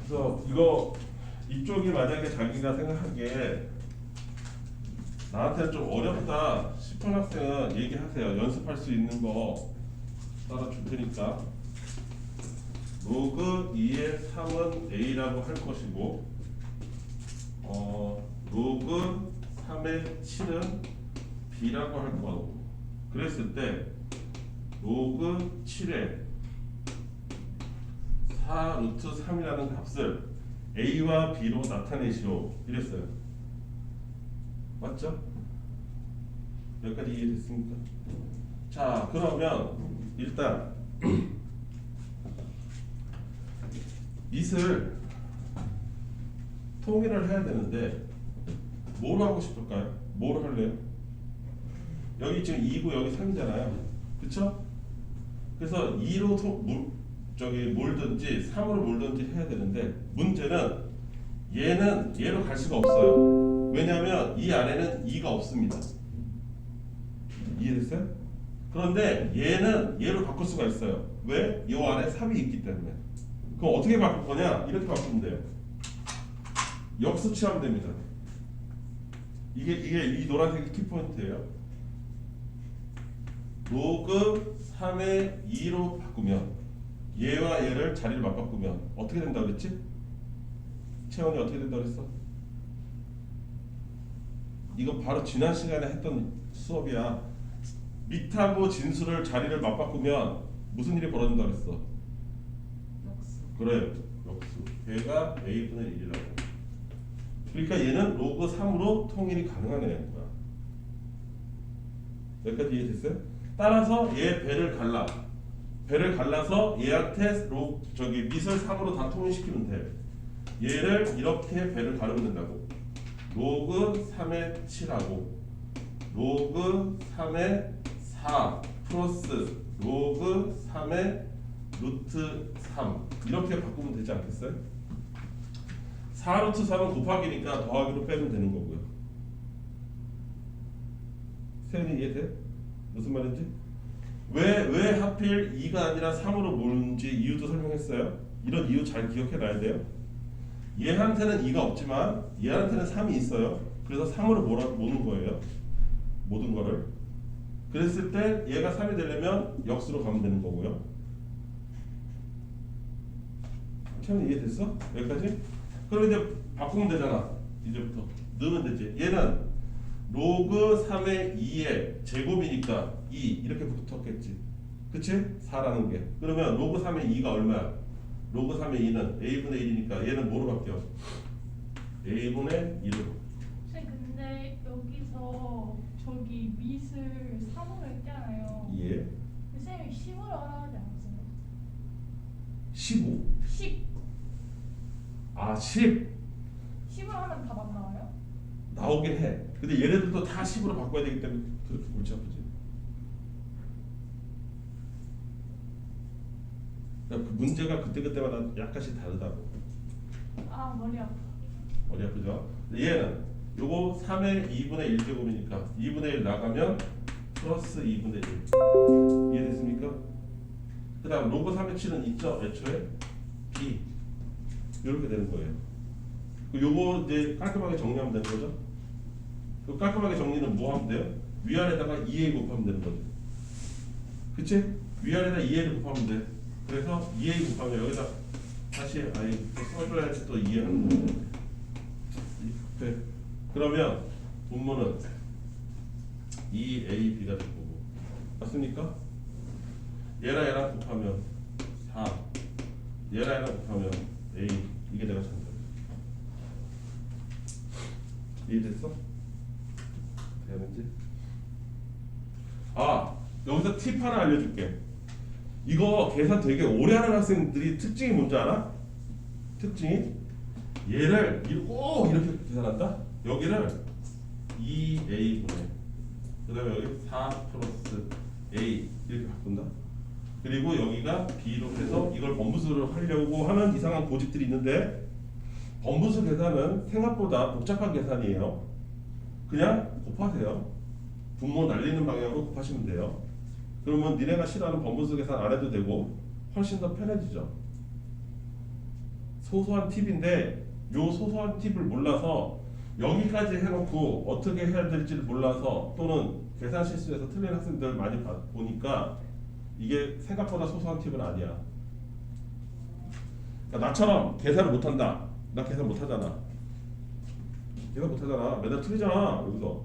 그래서 이거 이쪽이 만약에 자기가 생각하기에 나한테 좀 어렵다 싶은 학생은 얘기하세요. 연습할 수 있는 거 따라 줄 테니까. 로그 2의 3은 A라고 할 것이고 로그 3의 7은 B라고 할 거고, 그랬을 때 로그 7의 4 루트 3이라는 값을 A와 B로 나타내시오 이랬어요. 맞죠? 여기까지 이해됐습니까? 자, 그러면 일단 밑을 통일을 해야 되는데 뭐로 하고 싶을까요? 뭐로 할래요? 여기 지금 2고 여기 3이잖아요. 그쵸? 그래서 2로 몰든지 3으로 몰든지 해야 되는데, 문제는 얘는 얘로 갈 수가 없어요. 왜냐하면 이 안에는 2가 없습니다. 이해됐어요? 그런데 얘는 얘로 바꿀 수가 있어요. 왜? 이 안에 3이 있기 때문에. 그럼 어떻게 바꿀 거냐? 이렇게 바꾸면 돼요. 역수치하면 됩니다. 이게 이 노란색이 키포인트예요. 로그 3의 2로 바꾸면, 얘와 얘를 자리를 맞바꾸면 어떻게 된다 그랬지? 채원이 어떻게 된다 그랬어? 이거 바로 지난 시간에 했던 수업이야. 밑하고 진수를 자리를 맞바꾸면 무슨 일이 벌어진다 그랬어? 역수. 그래, 역수. 얘가 a분의 1이라고. 그러니까 얘는 로그 3으로 통일이 가능한 애인 거야. 여기까지 이해됐어요? 따라서 얘 배를 갈라. 배를 갈라서 얘한테 밑을 3으로 다 통일시키면 돼. 얘를 이렇게 배를 가르면 된다고. 로그 3의 7하고 로그 3의 4 플러스 로그 3의 루트 3 이렇게 바꾸면 되지 않겠어요? 4 루트 3은 곱하기니까 더하기로 빼면 되는 거고요. 세연이 이해돼? 무슨 말인지? 왜 하필 2가 아니라 3으로 모르는지 이유도 설명했어요. 이런 이유 잘 기억해 놔야 돼요. 얘한테는 2가 없지만 얘한테는 3이 있어요. 그래서 3으로 모는 거예요. 모든 거를. 그랬을 때 얘가 3이 되려면 역수로 가면 되는 거고요. 처음에 이해됐어? 여기까지? 그럼 이제 바꾸면 되잖아. 이제부터 넣으면 되지. 얘는 로그 3의 2의 제곱이니까 2 이렇게 붙었겠지. 그치? 4라는 게. 그러면 로그 3의 2가 얼마야? 로그 3의 2는 a분의 1이니까 얘는 뭐로 바뀌어? a분의 1로. 선생님 근데 여기서 저기 밑을 3으로 했잖아요. 예. 선생님이 10으로 하지 않았어요? 15. 10. 아 10. 10으로 하면 답 안 나와요? 나오긴 해. 근데 얘네들도 다 10으로 바꿔야 되기 때문에 그렇게 골치 아프지. 그러니까 그 문제가 그때마다 약간씩 다르다고. 아 머리 아파. 어디 아프죠? 얘는 요거 3의 2분의 1제곱이니까 2분의 1 나가면 플러스 2분의 1. 이해됐습니까? 그 다음 로그 3의 7은 있죠? 애초에 B 이렇게 되는 거예요. 요거 이제 깔끔하게 정리하면 되는 거죠? 그 깔끔하게 정리는 뭐 하면 돼요? 위아래다가 2a 곱하면 되는 거죠. 그치? 위아래다 2a를 곱하면 돼. 그래서 2a 곱하면 여기다 다시 또 써줘야지 또 이해하는 건데. 네. 그러면 분모는 2ab가 될 거고. 맞습니까? 얘랑 곱하면 4. 얘랑 곱하면 a. 이게 내가 찾는 거야. 이해됐어? 되는지? 아, 여기서 팁 하나 알려줄게. 이거 계산 되게 오래 하는 학생들이 특징이 뭔지 알아? 특징이 얘를 꼭 이렇게 계산한다. 여기를 2a분의 그 다음에 여기 4 플러스 a 이렇게 바꾼다. 그리고 여기가 b로 해서 이걸 번부수를 하려고 하는 이상한 고집들이 있는데, 번부수 계산은 생각보다 복잡한 계산이에요. 그냥 곱하세요. 분모 날리는 방향으로 곱하시면 돼요. 그러면 니네가 싫어하는 번부수 계산 안 해도 되고 훨씬 더 편해지죠. 소소한 팁인데 요 소소한 팁을 몰라서 여기까지 해놓고 어떻게 해야 될지를 몰라서 또는 계산 실수해서 틀린 학생들 많이 보니까 이게 생각보다 소소한 팁은 아니야. 그러니까 나처럼 계산을 못한다. 나 계산 못하잖아. 계산 못하잖아. 맨날 틀리잖아. 여기서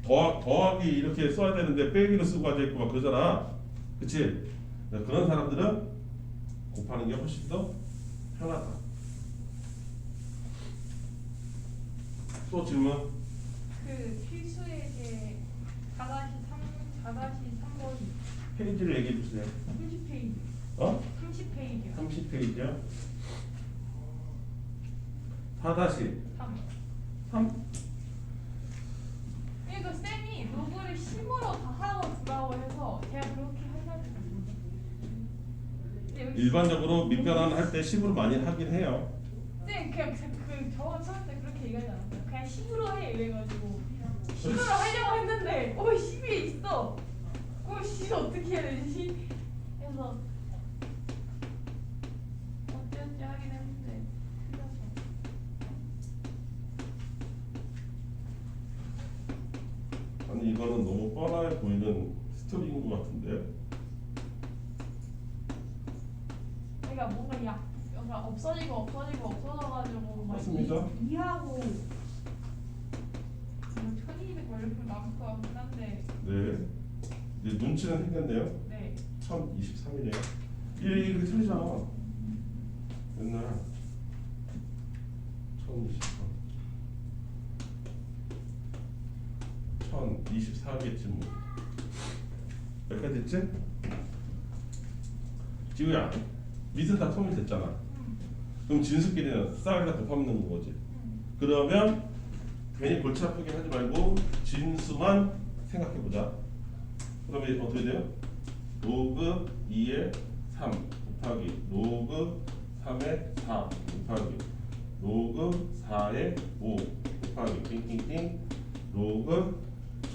더하기 이렇게 써야 되는데 빼기로 쓰고 앉아있고 막 그러잖아. 그치? 그런 사람들은 곱하는 게 훨씬 더 편하다. 또 질문? 그 필수에게 4-3번 페이지를 얘기해 주세요. 30페이지. 어? 30페이지요. 30페이지요. 4-3. 3. 그러니까 쌤이 로그를 10으로 다 하고 주라고 해서 제가 그렇게 해가지고. 근데 여기 일반적으로 밑변환 할 때 10으로 많이 하긴 해요. 쌤 그냥 저번 수업 때 그렇게 얘기하지 않았어요? 그냥 10으로 해 이래가지고 10으로 하려고 했는데 10이 있어. 10이 어떻게 해야 되지? 그래서 어찌어찌 하긴 했는데 틀려서. 아니 이거는 너무 뻔해 보이는 스토리인 것 같은데. 그러니까 뭔가 약간 없어져가지고 막 맞습니다. 2하고 1200 뭐 이렇게 남을 것 같긴 한데. 네. 이제 눈치는 생겼네요. 네. 1023이네요. 이게 틀리잖아. 맨날 1024겠지 뭐. 몇 가지 됐지? 지우야, 밑은 다 통일됐잖아. 그럼 진수끼리는 싹다 곱하면 거지. 그러면 괜히 골치 아프게 하지 말고 진수만 생각해보자. 그러면 어떻게 돼요? 로그 2에 3 곱하기 로그 3에 4 곱하기 로그 4에 5 곱하기 띵띵띵 로그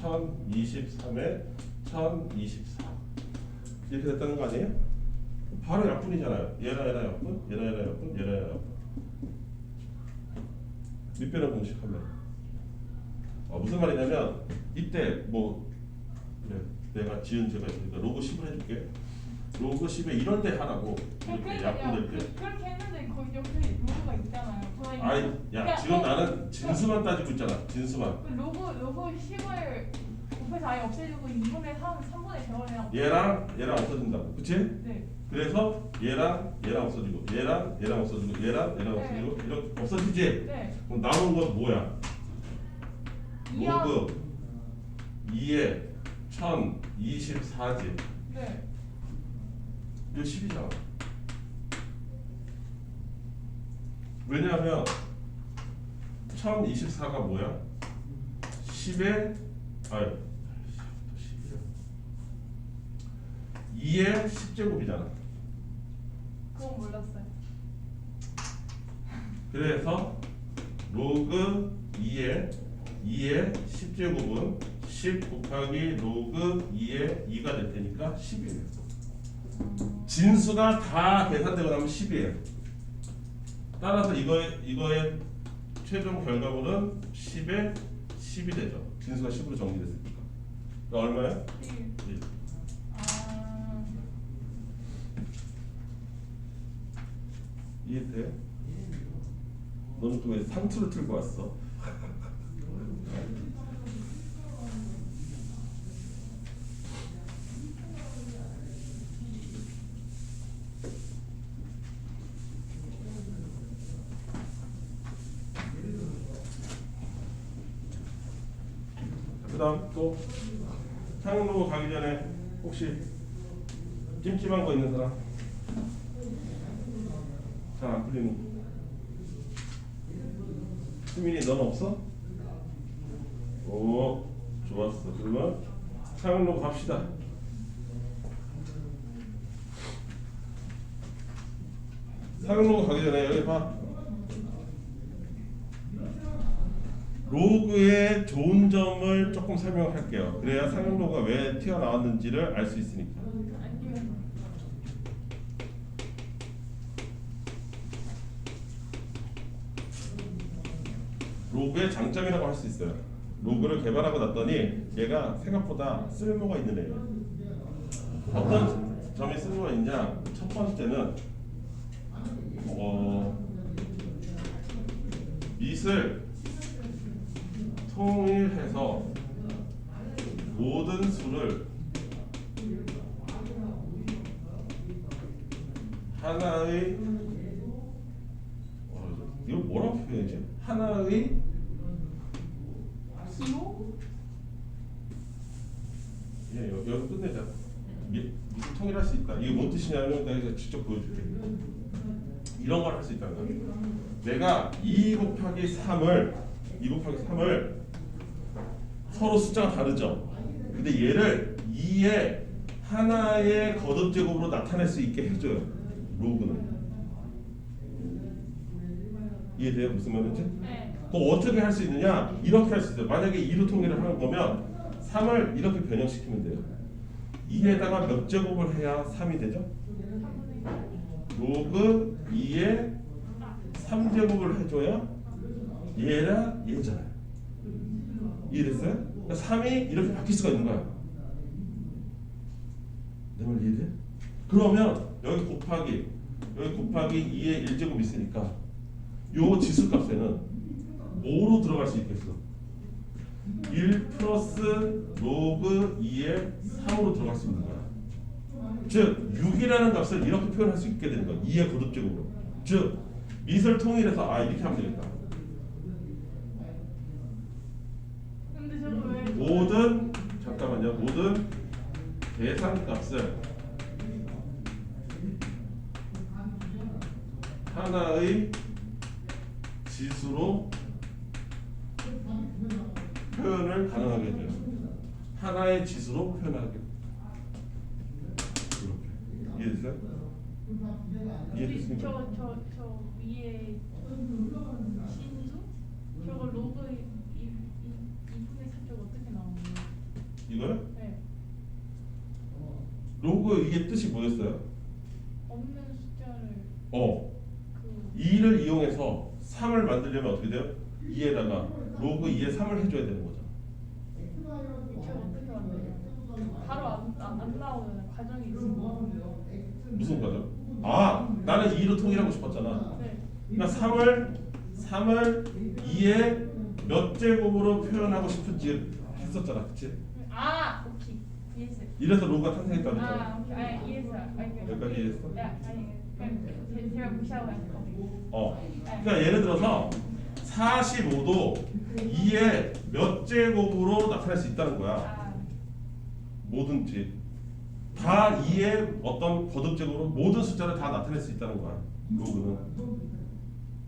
1023에 1024 이렇게 됐다는 거 아니에요? 바로 약분이잖아요. 얘랑 약분, 얘랑 약분, 얘랑 약분. 밑변환 공식 하면 무슨 말이냐면 이때 뭐 그래, 내가 지은 제가 있으니까 로그 10을 해줄게. 로그 10에 이럴 때 하라고 이렇게 약분될 때. 그렇게 했는데 거기 옆에 로그가 있잖아요. 아이 야 그러니까 지금 나는 진수만 따지고 있잖아. 진수만. 그 로그 10을 곱해서 아예 없애주고 2분의 3분의 제곱을 해요. 얘랑 없어진다고. 그치? 네. 그래서 얘랑 없어지고 얘랑 없어지고 얘랑 없어지고 이렇게 없어지지? 네. 그럼 남은 건 뭐야? 로그 2에 1024지. 네. 이거 10이잖아. 왜냐하면 1024가 뭐야? 10에 2의 10제곱이잖아. 그건 몰랐어요. 그래서 로그 2의 10제곱은 10 곱하기 로그 2의 2가 될 테니까 10이에요. 진수가 다 계산되고 나면 10이에요. 따라서 이거의 최종 결과물은 10에 10이 되죠. 진수가 10으로 정리됐으니까. 그러니까 얼마야? 1. 이해돼? 너는 또 왜 상투를 틀고 왔어? 그 다음 또 상용로고 가기 전에 혹시 찜찜한 거 있는 사람? 잘 안 풀리는 거. 수민이 넌 없어? 오 좋았어. 그러면 상용로고 갑시다. 상용로고 가기 전에 여기 봐. 로그의 좋은 점을 조금 설명할게요. 그래야 상용로가 왜 튀어나왔는지를 알 수 있으니까. 로그의 장점이라고 할 수 있어요. 로그를 개발하고 났더니 얘가 생각보다 쓸모가 있는 애예요. 어떤 점이 쓸모가 있냐? 첫 번째는 밑을 통일해서 모든 수를 하나의 이거 뭐라고 표현하지? 하나의 기호? 예, 여기 끝내자. 밑을 통일할 수 있다. 이게 뭔 뜻이냐면 내가 직접 보여줄게. 이런 걸 할 수 있다는 거야. 내가 2 곱하기 3을 서로 숫자가 다르죠. 근데 얘를 2의 하나의 거듭 제곱으로 나타낼 수 있게 해줘요. 로그는. 이해돼요? 무슨 말인지? 네. 그거 어떻게 할 수 있느냐? 이렇게 할 수 있어요. 만약에 2로 통일을 하는 거면 3을 이렇게 변형시키면 돼요. 2에다가 몇 제곱을 해야 3이 되죠? 로그 2에 3제곱을 해줘야 얘랑 얘잖아요. 이해됐어요? 그러니까 3이 이렇게 바뀔 수가 있는 거야. 내 말 이해돼? 그러면 여기 곱하기 2에 1제곱 있으니까 요 지수값에는 뭐로 들어갈 수 있겠어? 1 플러스 로그 2에 3으로 들어갈 수 있는 거야. 즉 6이라는 값을 이렇게 표현할 수 있게 되는 거야. 2의 거듭제곱으로. 즉 밑을 통일해서 이렇게 하면 되겠다. 근데 저거 왜? 모든 계산값을 하나의 지수로 표현을 가능하게 돼요. 하나의 지수로 표현하게. 이렇게 이해됐어요? 이해됐습니까? 저 위에 신수? 저거 로그 2분의 3 저거 어떻게 나오는 거예요? 이거요? 네. 로그 이게 뜻이 뭐였어요? 없는 숫자를 그 2를 이용해서 3을 만들려면 어떻게 돼요? 2에다가 로그 2에 3을 해줘야 되는 거죠. 제가 어떻게 만들어요? 바로 안 나오는 과정이 있어요. 무슨 과정? 나는 2로 통일하고 싶었잖아. 네. 그러니까 3을 2에 몇 제곱으로 표현하고 싶은지 했었잖아, 그치? 오케이. 이해했어요. 이래서 로그가 탄생했다고 했잖아. 오케이. 이해했어요. 여기까지 이해했어? 그냥 제가 무시하고 했어. 그러니까 예를 들어서 45도 2에 몇 제곱으로 나타낼 수 있다는 거야. 뭐든지 다 2의 어떤 거듭제곱으로 모든 숫자를 다 나타낼 수 있다는 거야. 로그는.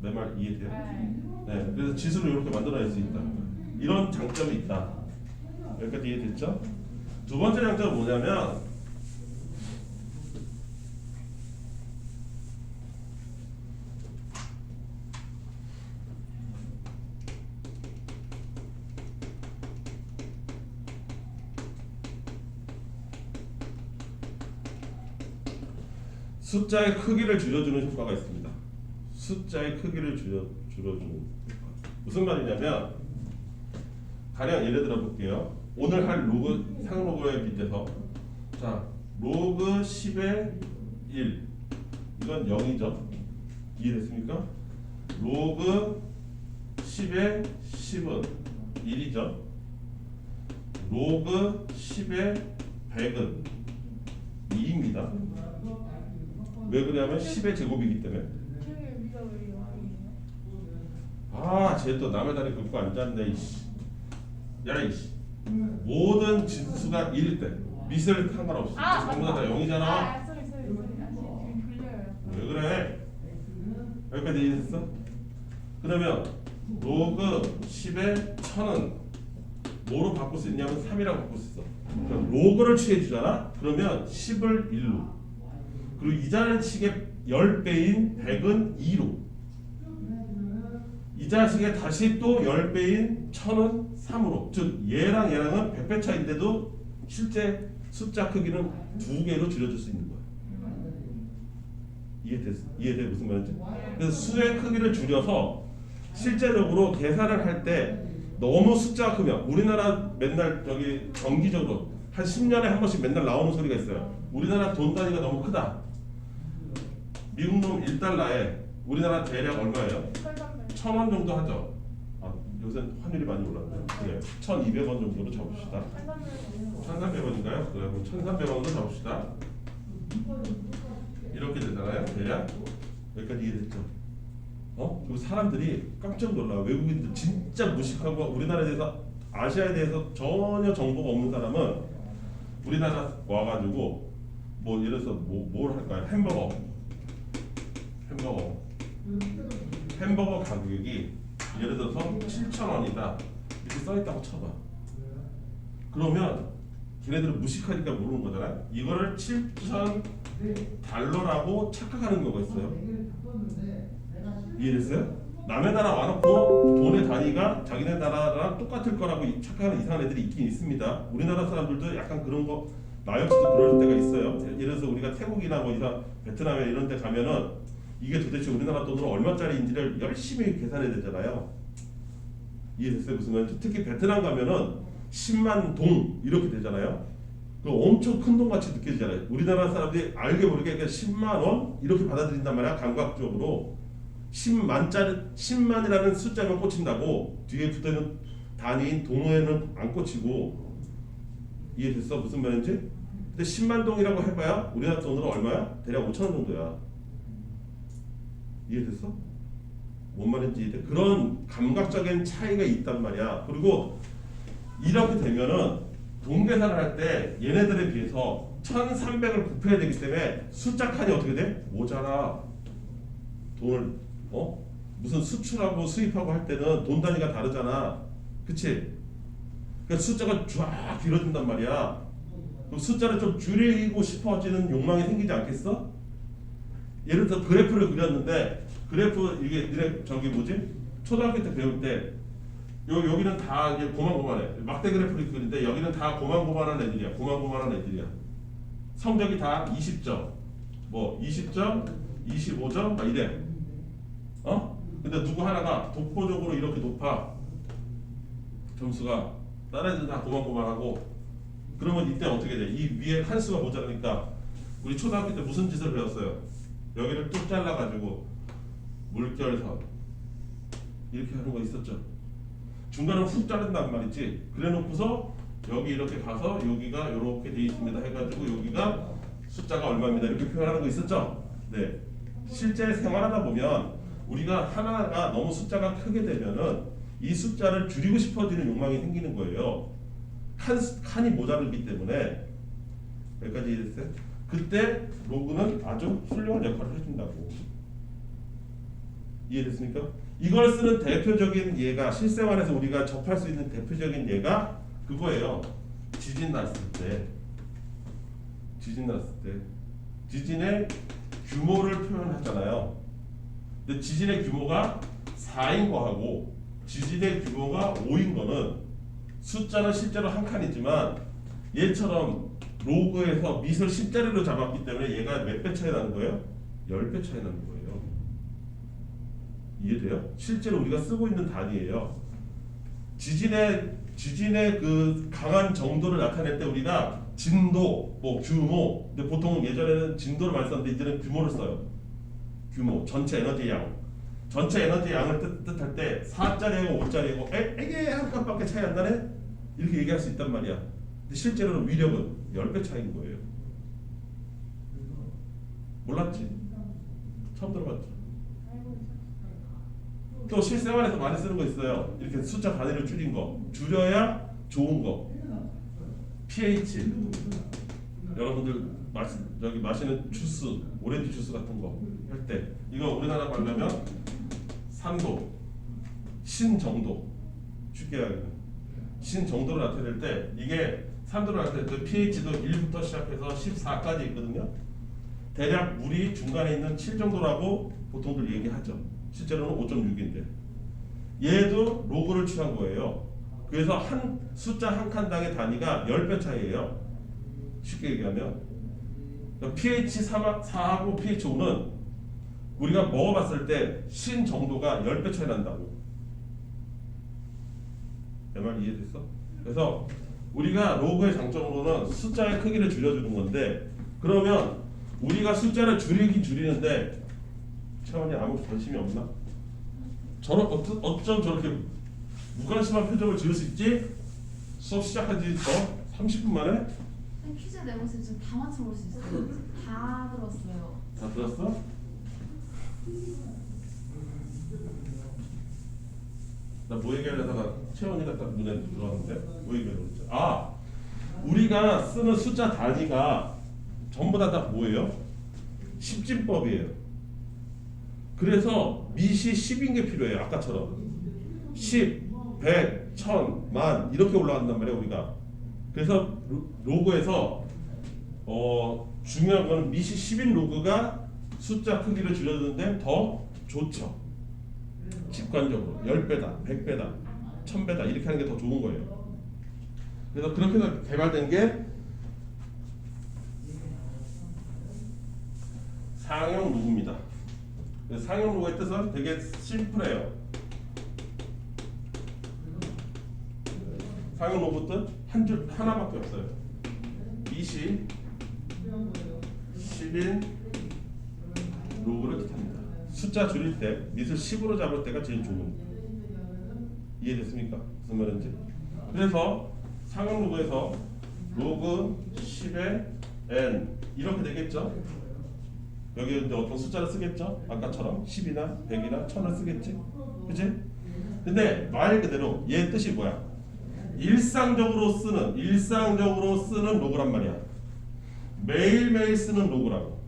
내 말 이해돼요? 네. 그래서 지수를 이렇게 만들어낼 수 있다. 이런 장점이 있다. 여기까지 이해됐죠? 두 번째 장점은 뭐냐면 숫자의 크기를 줄여주는 효과가 있습니다. 숫자의 크기를 줄여주는 효과. 무슨 말이냐면 가령 예를 들어 볼게요. 오늘 할 로그 상로그에 빗대서 자 로그 10의 1 이건 0이죠. 이해됐습니까? 로그 10의 10은 1이죠. 로그 10의 100은 2입니다. 왜 그러냐면 10의 제곱이기 때문에. 저게 위가 왜 0이에요? 쟤 또 남의 다리 긁고 앉았네. 이씨. 야 이씨. 모든 진수가 1일 때 밑을 상관없이 전부 다 0이잖아. 쏘리. 지금 졸려요. 왜 그래? 여기까지 이해했어? 그러면 로그 10의 1000은 뭐로 바꿀 수 있냐면 3이라고 바꿀 수 있어. 그럼 로그를 취해주잖아? 그러면 10을 1로 그리고 이 자식의 10배인 100은 2로 이 자식의 다시 또 10배인 1000은 3으로 즉 얘랑은 100배 차인데도 실제 숫자 크기는 2개로 줄여줄 수 있는 거야. 이해돼 무슨 말인지? 그래서 수의 크기를 줄여서 실제적으로 계산을 할 때 너무 숫자가 크면 우리나라 맨날 저기 정기적으로 한 10년에 한 번씩 맨날 나오는 소리가 있어요. 우리나라 돈 단위가 너무 크다. 미국 놈 1달러에 우리나라 대략 얼마예요? 1,000원 정도 하죠. 아, 요새 환율이 많이 올랐네요. 네, 1,200원 정도로 잡읍시다. 1,300원인가요? 그래, 1,300원으로 잡읍시다. 이렇게 되잖아요. 대략 여기까지 이해됐죠? 그리고 사람들이 깜짝 놀라. 외국인들 진짜 무식하고 우리나라에 대해서 아시아에 대해서 전혀 정보가 없는 사람은 우리나라 와가지고 뭐 예를 들어서 뭘 할까요? 햄버거 가격이 예를 들어서 7,000원이다 이렇게 써있다고 쳐봐. 그러면 걔네들은 무식하니까 모르는 거잖아요. 이거를 7,000달러라고 착각하는 경우가 있어요. 이해됐어요? 남의 나라 와놓고 돈의 단위가 자기네 나라랑 똑같을 거라고 착각하는 이상한 애들이 있긴 있습니다. 우리나라 사람들도 약간 그런 거 나 역시도 그럴 때가 있어요. 예를 들어서 우리가 태국이나 뭐 이상 베트남에 이런 데 가면은 이게 도대체 우리나라 돈으로 얼마짜리인지를 열심히 계산해야 되잖아요. 이해됐어요? 무슨 말인지. 특히 베트남 가면은 10만 동 이렇게 되잖아요. 그 엄청 큰 돈 같이 느껴지잖아요. 우리나라 사람들이 알게 모르게 그냥 10만 원 이렇게 받아들인단 말이야. 감각적으로 10만이라는 숫자만 꽂힌다고 뒤에 붙어있는 단위인 동호회는 안 꽂히고. 이해됐어? 무슨 말인지? 근데 10만 동이라고 해봐야 우리나라 돈으로 얼마야? 대략 5,000원 정도야. 이해됐어? 뭔 말인지 이해돼? 그런 감각적인 차이가 있단 말이야. 그리고 이렇게 되면은 돈 계산을 할 때 얘네들에 비해서 1,300을 곱해야 되기 때문에 숫자 칸이 어떻게 돼? 모자라. 돈을 무슨 수출하고 수입하고 할 때는 돈 단위가 다르잖아. 그치? 그러니까 숫자가 쫙 길어진단 말이야. 그럼 숫자를 좀 줄이고 싶어지는 욕망이 생기지 않겠어? 예를 들어 그래프를 그렸는데 그래프 이게 저기 뭐지? 초등학교 때 배울 때 여기는 다 이제 고만고만해. 막대 그래프를 그리는데 여기는 다 고만고만한 애들이야. 고만고만한 애들이야. 성적이 다 20점, 뭐 20점, 25점 막 이래. 근데 누구 하나가 독보적으로 이렇게 높아. 점수가 다른 애들 다 고만고만하고. 그러면 이때 어떻게 돼? 이 위에 한 수가 모자라니까 우리 초등학교 때 무슨 짓을 배웠어요? 여기를 뚝 잘라가지고 물결선 이렇게 하는 거 있었죠. 중간을 훅 자른단 말이지. 그래놓고서 여기 이렇게 가서 여기가 이렇게 돼 있습니다 해가지고 여기가 숫자가 얼마입니다 이렇게 표현하는 거 있었죠. 네. 실제 생활하다 보면 우리가 하나가 너무 숫자가 크게 되면은 이 숫자를 줄이고 싶어지는 욕망이 생기는 거예요. 칸이 모자르기 때문에. 여기까지 이해됐어요? 그때 로그는 아주 훌륭한 역할을 해준다고. 이해됐습니까? 이걸 쓰는 대표적인 예가 실생활에서 우리가 접할 수 있는 대표적인 예가 그거예요. 지진 났을 때 지진의 규모를 표현하잖아요. 근데 지진의 규모가 4인 거하고 지진의 규모가 5인 거는 숫자는 실제로 한 칸이지만 얘처럼 로그에서 밑을 10자리로 잡았기 때문에 얘가 몇 배 차이 나는 거예요? 10배 차이 나는 거예요. 이해돼요? 실제로 우리가 쓰고 있는 단위예요. 지진의 그 강한 정도를 나타낼 때 우리가 진도, 뭐 규모, 근데 보통 예전에는 진도를 많이 썼는데 이제는 규모를 써요. 규모, 전체 에너지 양. 전체 에너지 양을 뜻할 때 4자리하고 5자리하고 이게 한 칸밖에 차이 안 나네? 이렇게 얘기할 수 있단 말이야. 근데 실제로는 위력은 10배 차이인 거예요. 몰랐지? 처음 들어봤죠? 또 실생활에서 많이 쓰는 거 있어요. 이렇게 숫자 단위를 줄인 거. 줄여야 좋은 거. pH. 여러분들 마시는 주스, 오렌지 주스 같은 거 할 때 이거 우리나라 말로 하면 산도, 신정도. 쉽게 하면 신정도를 나타낼 때 이게 산도를 나타낼 때 pH도 1부터 시작해서 14까지 있거든요. 대략 물이 중간에 있는 7 정도라고 보통들 얘기하죠. 실제로는 5.6인데 얘도 로그를 취한 거예요. 그래서 한 숫자 한 칸당의 단위가 10배 차이예요. 쉽게 얘기하면 pH 4하고 pH 5는 우리가 먹어봤을 때 신 정도가 10배 차이 난다고. 내 말 이해됐어? 그래서 우리가 로그의 장점으로는 숫자의 크기를 줄여주는 건데, 그러면 우리가 숫자를 줄이긴 줄이는데 채원이 아무 관심이 없나? 어쩜 저렇게 무관심한 표정을 지을 수 있지? 수업 시작한 지 30분 만에? 퀴즈 내보세요. 지금 다 맞춰볼 수 있어요. 다 들었어요. 다 들었어? 나 뭐 얘기하려다가 채원이가 딱 눈에 들어왔는데 뭐 얘기하려고 했죠? 아! 우리가 쓰는 숫자 단위가 전부 다 뭐예요? 십진법이에요. 그래서 밑이 10인 게 필요해요. 아까처럼 10, 100, 1000, 만 이렇게 올라간단 말이에요. 우리가. 그래서 로그에서 중요한 거는 밑이 10인 로그가 숫자 크기를 줄여주는데 더 좋죠. 직관적으로 10배다, 100배다, 1000배다 이렇게 하는 게 더 좋은 거예요. 그래서 그렇게 해서 개발된 게 상용 로그입니다. 상용 로그의 뜻은 되게 심플해요. 상용 로그 뜻 한 줄 하나밖에 없어요. 밑이 10인 로그를 뜻합니다. 숫자 줄일 때 밑을 10으로 잡을 때가 제일 좋은 거예요. 이해됐습니까? 무슨 말인지? 그래서 상용 로그에서 로그 10의 n 이렇게 되겠죠? 여기 이제 어떤 숫자를 쓰겠죠? 아까처럼 10이나 100이나 1000을 쓰겠지? 그치? 근데 말 그대로 얘 뜻이 뭐야? 일상적으로 쓰는 로그란 말이야. 매일매일 쓰는 로그라고.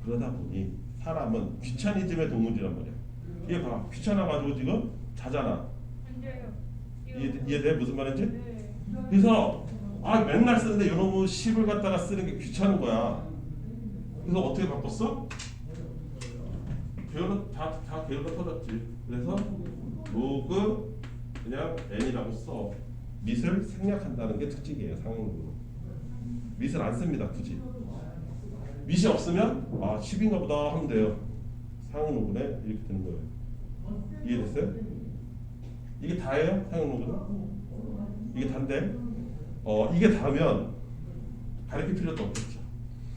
그러다 보니 사람은 귀차니즘의 동물이란 말이야. 얘 봐. 귀찮아가지고 지금 자잖아. 이해돼? 무슨 말인지? 네. 그래서 맨날 쓰는데 이놈의 10을 갖다가 쓰는 게 귀찮은 거야. 그래서 어떻게 바꿨어? 다 게을러 터졌지. 그래서 로그 그냥 n이라고 써. 밑을 생략한다는 게 특징이에요. 상용로그는. 밑을 안 씁니다. 굳이. 밑이 없으면 10인가 보다 하면 돼요. 상용로그네 이렇게 되는 거예요. 이해됐어요? 이게 다예요? 상용로그는? 이게 다인데 이게 다면 가르칠 필요도 없겠죠.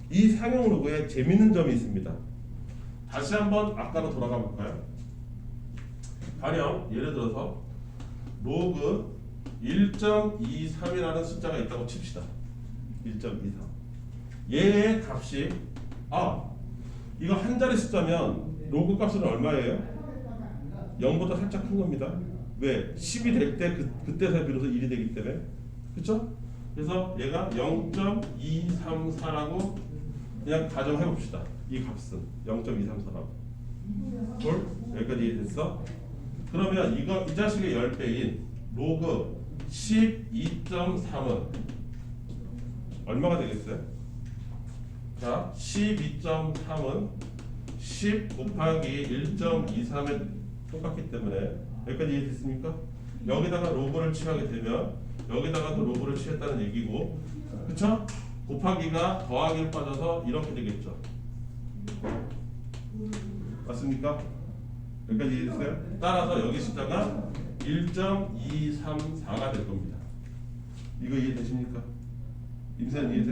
이 상용로그에 재밌는 점이 있습니다. 다시 한번 아까로 돌아가 볼까요? 가령 예를 들어서 로그 1.23이라는 숫자가 있다고 칩시다. 1.23. 얘의 값이 이거 한 자리 숫자면 로그 값은 얼마예요? 0보다 살짝 큰 겁니다. 왜? 10이 될 때 그때서 비로소 1이 되기 때문에. 그쵸? 그래서 얘가 0.234라고 그냥 가정해 봅시다. 이 값은 0.234라고. 볼? 여기까지 이해됐어? 그러면 이 자식의 10배인 로그 12.3은 얼마가 되겠어요? 자, 12.3은 10 곱하기 1.23에 똑같기 때문에 여기까지 이해됐습니까? 여기다가 로그를 취하게 되면 여기다가도 로그를 취했다는 얘기고, 그쵸? 곱하기가 더하기를 빠져서 이렇게 되겠죠. 맞습니까? 여기까지 이해됐어요? 따라서 여기 숫자가 1.234가 될 겁니다. 이거 이해되십니까? 임세는 이해돼?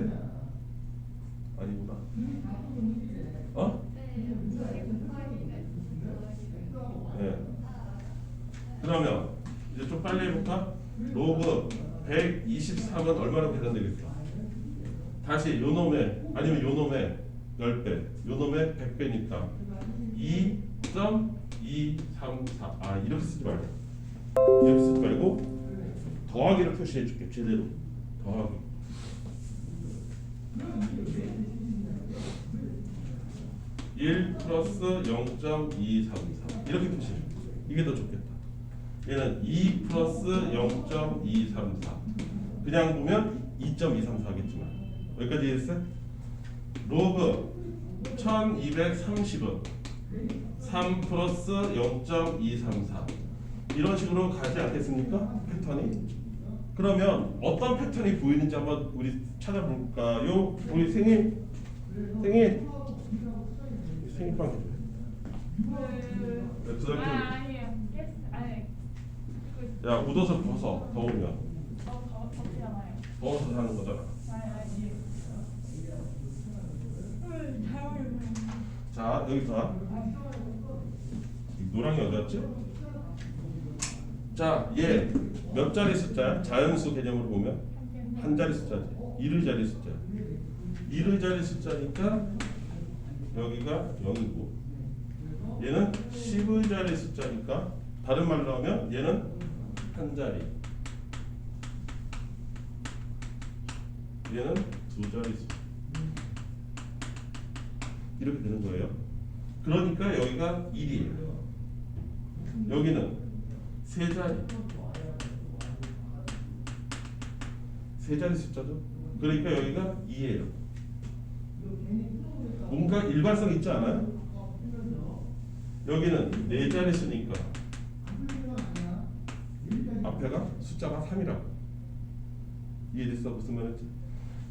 아니구나. 네. 그러면 이제 좀 빨리 해볼까? 로그 123은 얼마나 계산되겠어? 다시 요놈의 아니면 요놈의 10배, 요놈의 100배니까 2.234. 이렇게 쓰지 말고 이렇게 쓰지 말고 더하기를 표시해 줄게. 제대로 더하기. (1 플러스 0.233) 이렇게 표시해 줄게. 이게 더 좋겠다. 얘는 2 플러스 0.234. 그냥 보면 2.234겠지만 여기까지 이해했어요? 로그 1230은 3 플러스 0.234 이런 식으로 가지 않겠습니까? 패턴이. 그러면 어떤 패턴이 보이는지 한번 우리 찾아볼까요? 우리 생일빵 해줘요. 아니에요. 아니. 야 묻어서 벗어. 더우면. 덥잖아요. 더워서 사는 거잖아. 아니. 자 여기서 노랑이 어디 갔지? 자, 얘 몇 자리 숫자야? 자연수 개념으로 보면 한 자리 숫자지. 1의 자리 숫자. 1의 자리 숫자니까 여기가 0이고 얘는 10의 자리 숫자니까 다른 말로 하면 얘는 한 자리. 얘는 두 자리 숫자. 이렇게 되는 거예요. 그러니까 여기가 1이에요. 여기는 세 자리. 세 자리 숫자죠. 그러니까 여기가 2예요. 뭔가 일관성 있지 않아요? 여기는 네 자리 수니까 앞에가 숫자가 3이라고. 이해됐어? 무슨 말인지?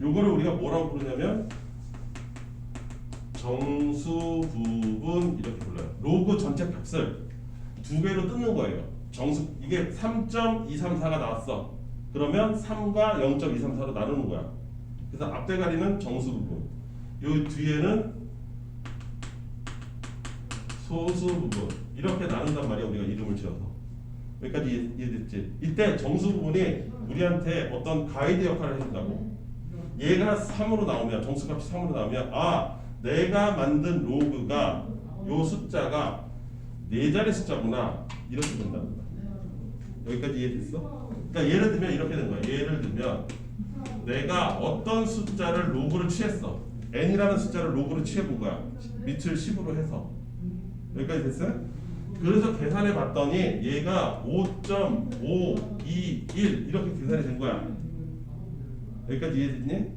요거를 우리가 뭐라고 부르냐면 정수 부분 이렇게 불러요. 로그 전체 값을 두 개로 뜯는 거예요. 정수 이게 3.234가 나왔어. 그러면 3과 0.234로 나누는 거야. 그래서 앞대가리는 정수 부분, 요 뒤에는 소수 부분 이렇게 나눈단 말이야. 우리가 이름을 지어서. 여기까지 이해됐지? 이때 정수 부분이 우리한테 어떤 가이드 역할을 해준다고. 얘가 3으로 나오면 정수값이 3으로 나오면 아 내가 만든 로그가 요 숫자가 네 자리 숫자구나 이렇게 된다는 거야. 여기까지 이해됐어? 그러니까 예를 들면 이렇게 된 거야. 예를 들면 내가 어떤 숫자를 로그를 취했어. n이라는 숫자를 로그를 취해본 거야. 밑을 10으로 해서. 여기까지 됐어요? 그래서 계산해 봤더니 얘가 5.521 이렇게 계산이 된 거야. 여기까지 이해됐니?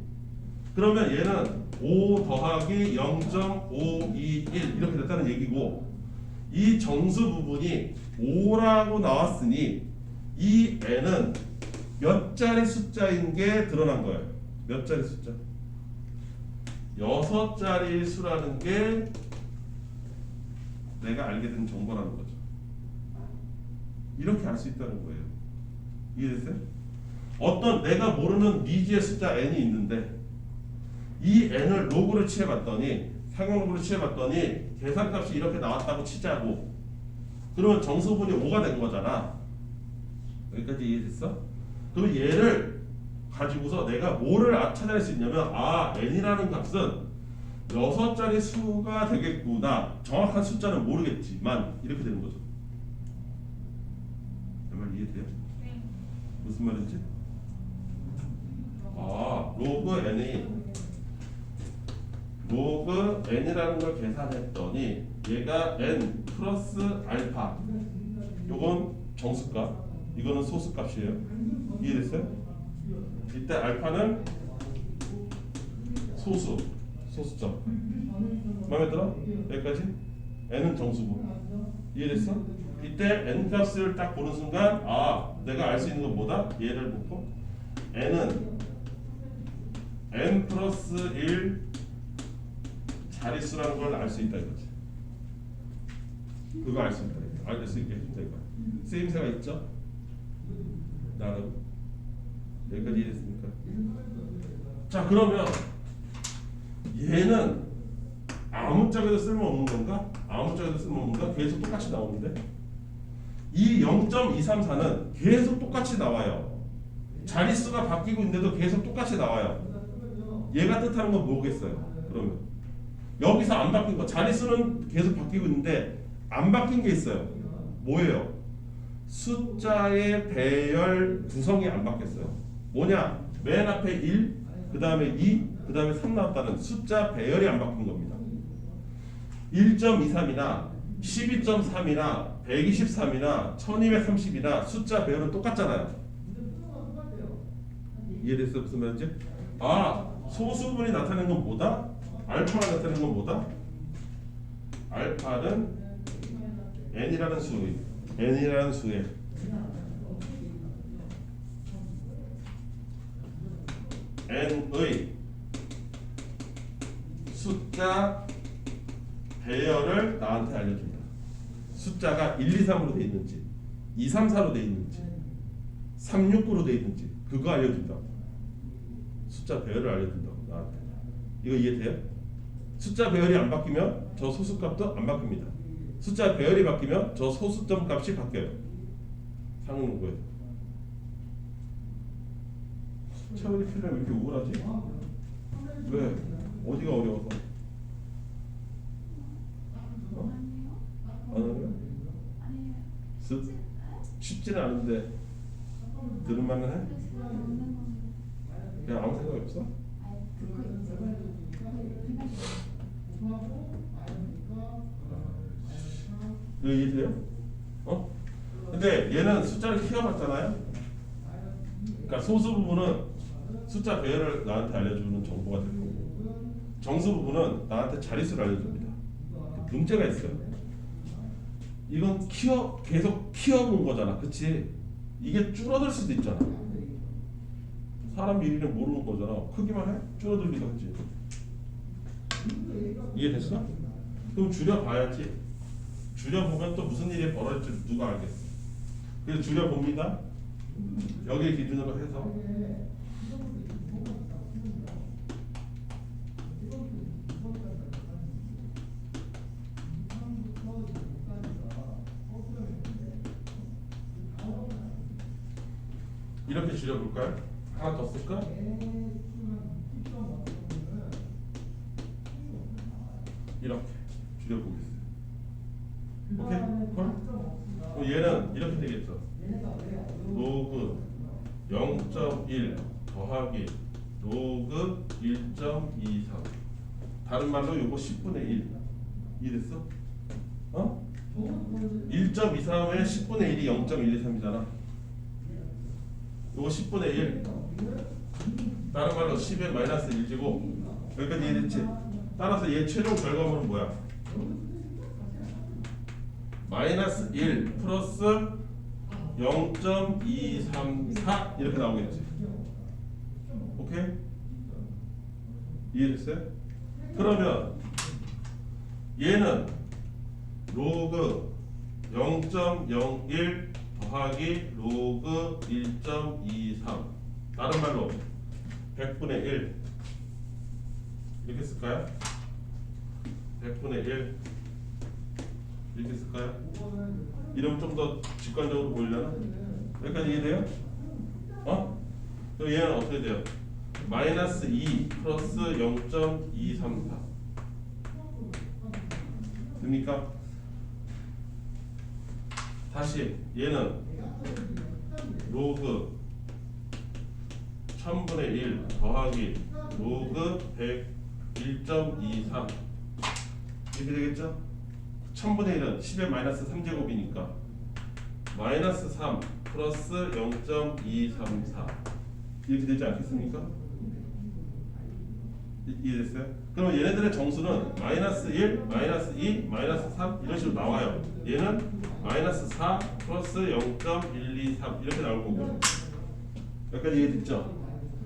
그러면 얘는 5 더하기 0.521 이렇게 됐다는 얘기고 이 정수 부분이 5라고 나왔으니 이 n은 몇 자리 숫자인 게 드러난 거예요. 몇 자리 숫자? 6자리 수라는 게 내가 알게 된 정보라는 거죠. 이렇게 알 수 있다는 거예요. 이해됐어요? 어떤 내가 모르는 미지의 숫자 n이 있는데 이 n을 로그를 취해봤더니 상용 로그를 취해봤더니 계산값이 이렇게 나왔다고 치자고. 그러면 정수분이 5가 된 거잖아. 여기까지 이해됐어? 그럼 얘를 가지고서 내가 뭐를 찾아낼 수 있냐면 아 n이라는 값은 6자리 수가 되겠구나. 정확한 숫자는 모르겠지만 이렇게 되는 거죠. 내 말 이해돼요? 네. 무슨 말인지? 아 로그 n이라는 걸 계산했더니 얘가 n 플러스 알파 요건 정수값 이거는 소수값이에요. 이해됐어요? 이때 알파는 소수점 마음에 들어? 여기까지? n은 정수고 이해됐어? 이때 n 값을 딱 보는 순간 아 내가 알 수 있는 건 뭐다? 얘를 보고 n은 n 플러스 1 자릿수라는 걸 알 수 있다 이거지. 그거 알 수 있다. 알 수 있게 해준다 이거야. 쓰임새가 있죠? 나름 여기까지 이해됐습니까? 자 그러면 얘는 아무짝에도 쓸모없는 건가? 아무짝에도 쓸모없는 건가? 계속 똑같이 나오는데 이 0.234는 계속 똑같이 나와요. 자릿수가 바뀌고 있는데도 계속 똑같이 나와요. 얘가 뜻하는 건 뭐겠어요? 그러면 여기서 안 바뀐 거 자릿수는 계속 바뀌고 있는데 안 바뀐 게 있어요. 뭐예요? 숫자의 배열 구성이 안 바뀌었어요. 뭐냐? 맨 앞에 1, 그 다음에 2, 그 다음에 3 나왔다는 숫자 배열이 안 바뀐 겁니다. 1.23이나 12.3이나 123이나 1230이나 숫자 배열은 똑같잖아요. 이해됐어? 무슨 말인지? 아 소수분이 나타내는 건 뭐다? 알파가 나타내는 건 뭐다? 알파는 n이라는 수에 n의 숫자 배열을 나한테 알려줍니다. 숫자가 1, 2, 3으로 돼 있는지 234로 돼 있는지 369로 돼 있는지 그거 알려준다고. 숫자 배열을 알려준다고 나한테. 이거 이해돼요? 숫자 배열이 안 바뀌면 저 소수값도 안 바뀝니다. 숫자 배열이 바뀌면 저 소수점 값이 바뀌어요. 상응구에. 채원이 필름 왜 이렇게 우울하지? 왜? 어디가 어려워서? 아니에요? 안 어려워? 아니에요. 쉽지는 않은데 들을만은 해? 생각이 없는 건데. 그냥 아무 생각이 없어? 아니 듣고 있지. 생각이 이거 이해돼요? 어? 근데 얘는 숫자를 키워봤잖아요. 그러니까 소수 부분은 숫자 배열을 나한테 알려주는 정보가 될 거고, 정수 부분은 나한테 자릿수를 알려줍니다. 문제가 있어요. 이건 계속 키워본 거잖아, 그치? 이게 줄어들 수도 있잖아. 사람 미리는 모르는 거잖아. 크기만 해? 줄어들기도 하지. 이해됐어? 그럼 줄여봐야지. 줄여보면 또 무슨 일이 벌어질지 누가 알겠어. 그래서 줄여봅니다. 여기 기준으로 해서 이렇게 줄여볼까요? 하나 더 쓸까? 이렇게 줄여보겠어요. 오케이? 그럼 얘는 이렇게 되겠죠. 로그 0.1 더하기 로그 1.23. 다른 말로 요거 10분의 1. 이해됐어? 어? 1.23에 10분의 1이 0.123이잖아. 요거 10분의 1. 다른 말로 10의 마이너스 1이고 여기까지 이해됐지? 따라서 얘 최종 결과물은 뭐야? 마이너스 1 플러스 0.234 이렇게 나오겠지. 오케이? 이해됐어요? 그러면 얘는 로그 0.01 더하기 로그 1.23 다른 말로 100분의 1 이렇게 쓸까요? 100분의 1 이렇게 쓸까요? 이러면 좀 더 직관적으로 보이려나? 여기까지 이해돼요? 어? 그럼 얘는 어떻게 돼요? 마이너스 2 플러스 0.234 됩니까? 다시 얘는 로그 1000분의 1 더하기 로그 101.23 이렇게 되겠죠? 1000분의 1은 10의 마이너스 3제곱이니까 마이너스 3 플러스 0.234 이렇게 되지 않겠습니까? 이해됐어요? 그럼 얘네들의 정수는 마이너스 1, 마이너스 2, 마이너스 3 이런 식으로 나와요. 얘는 마이너스 4 플러스 0.123 이렇게 나올 거고 여기까지 이해됐죠?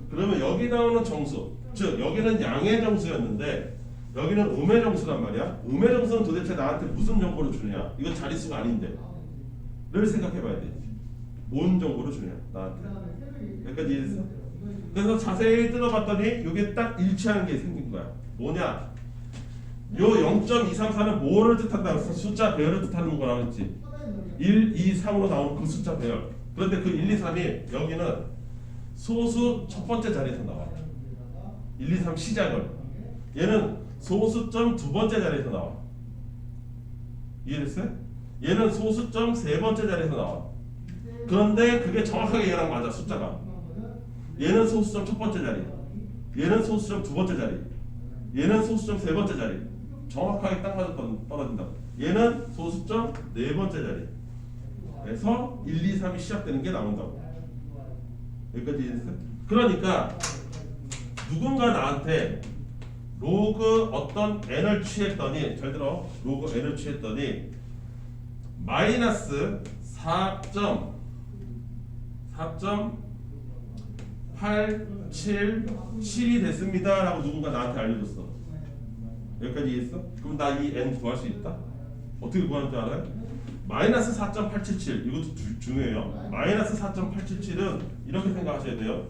그러면 여기 나오는 정수 즉 여기는 양의 정수였는데 여기는 음의 정수란 말이야. 음의 정수는 도대체 나한테 무슨 정보를 주냐? 이건 자릿수가 아닌데 를 생각해 봐야 되지. 뭔 정보를 주냐 나한테. 여기까지 이해됐어? 그래서 자세히 뜯어봤더니 이게 딱 일치하는 게 생긴 거야. 뭐냐? 요 0.234는 뭐를 뜻한다고 했어? 숫자 배열을 뜻하는 거라고 했지. 1, 2, 3으로 나오는 그 숫자 배열. 그런데 그 1, 2, 3이 여기는 소수 첫 번째 자리에서 나와. 1, 2, 3 시작을. 얘는 소수점 두 번째 자리에서 나와. 이해됐어요? 얘는 소수점 세 번째 자리에서 나와. 그런데 그게 정확하게 얘랑 맞아 숫자가. 얘는 소수점 첫 번째 자리, 얘는 소수점 두 번째 자리, 얘는 소수점 세 번째 자리. 정확하게 딱 맞아 떨어진다. 얘는 소수점 네 번째 자리. 그래서 1, 2, 3이 시작되는 게 나온다고. 여기까지 이해됐어요? 그러니까 누군가 나한테 로그 어떤 n을 취했더니 잘 들어. 로그 n을 취했더니 마이너스 4.877이 됐습니다 라고 누군가 나한테 알려줬어. 여기까지 이해했어? 그럼 나 이 n 구할 수 있다? 어떻게 구하는 줄 알아요? 마이너스 4.877 이것도 중요해요. 마이너스 4.877은 이렇게 생각하셔야 돼요.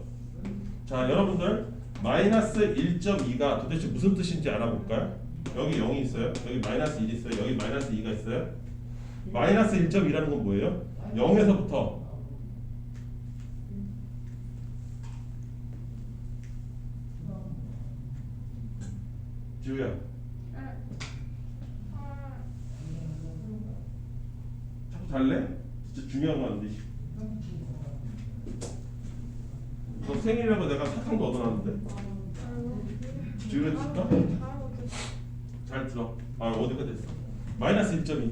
자, 여러분들 마이너스 1.2가 도대체 무슨 뜻인지 알아볼까요? 여기 0이 있어요. 여기 마이너스 1이 있어요. 여기 마이너스 2가 있어요. 마이너스 1.2라는 건 뭐예요? 0에서부터 지우야 자꾸 잘래? 진짜 중요한 거 아닌데. 너 생일이라고 내가 사탕도 얻어놨는데. 지우야 줄까? 잘 들어. 아, 어디가 됐어? 마이너스 1.2.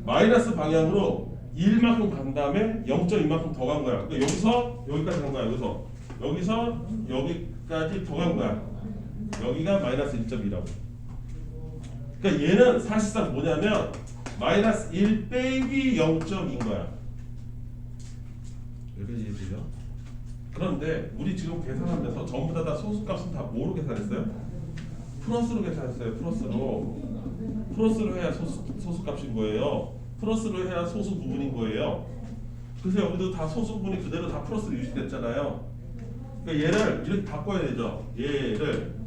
마이너스 방향으로 1만큼 간 다음에 0.2만큼 더 간 거야. 그러니까 여기서 여기까지 간 거야. 여기서 여기까지 더 간 거야. 여기가 마이너스 1.2라고. 그러니까 얘는 사실상 뭐냐면 마이너스 1 빼기 0.2인 거야. 여기까지 이해돼요? 그런데 우리 지금 계산하면서 전부 다 소수값은 다 뭐로 계산했어요? 플러스로 계산했어요. 플러스로 해야 소수값인 거예요. 플러스로 해야 소수 부분인 거예요. 그래서 여기도 다 소수 부분이 그대로 다 플러스로 유지됐잖아요. 그러니까 얘를 이렇게 바꿔야 되죠. 얘를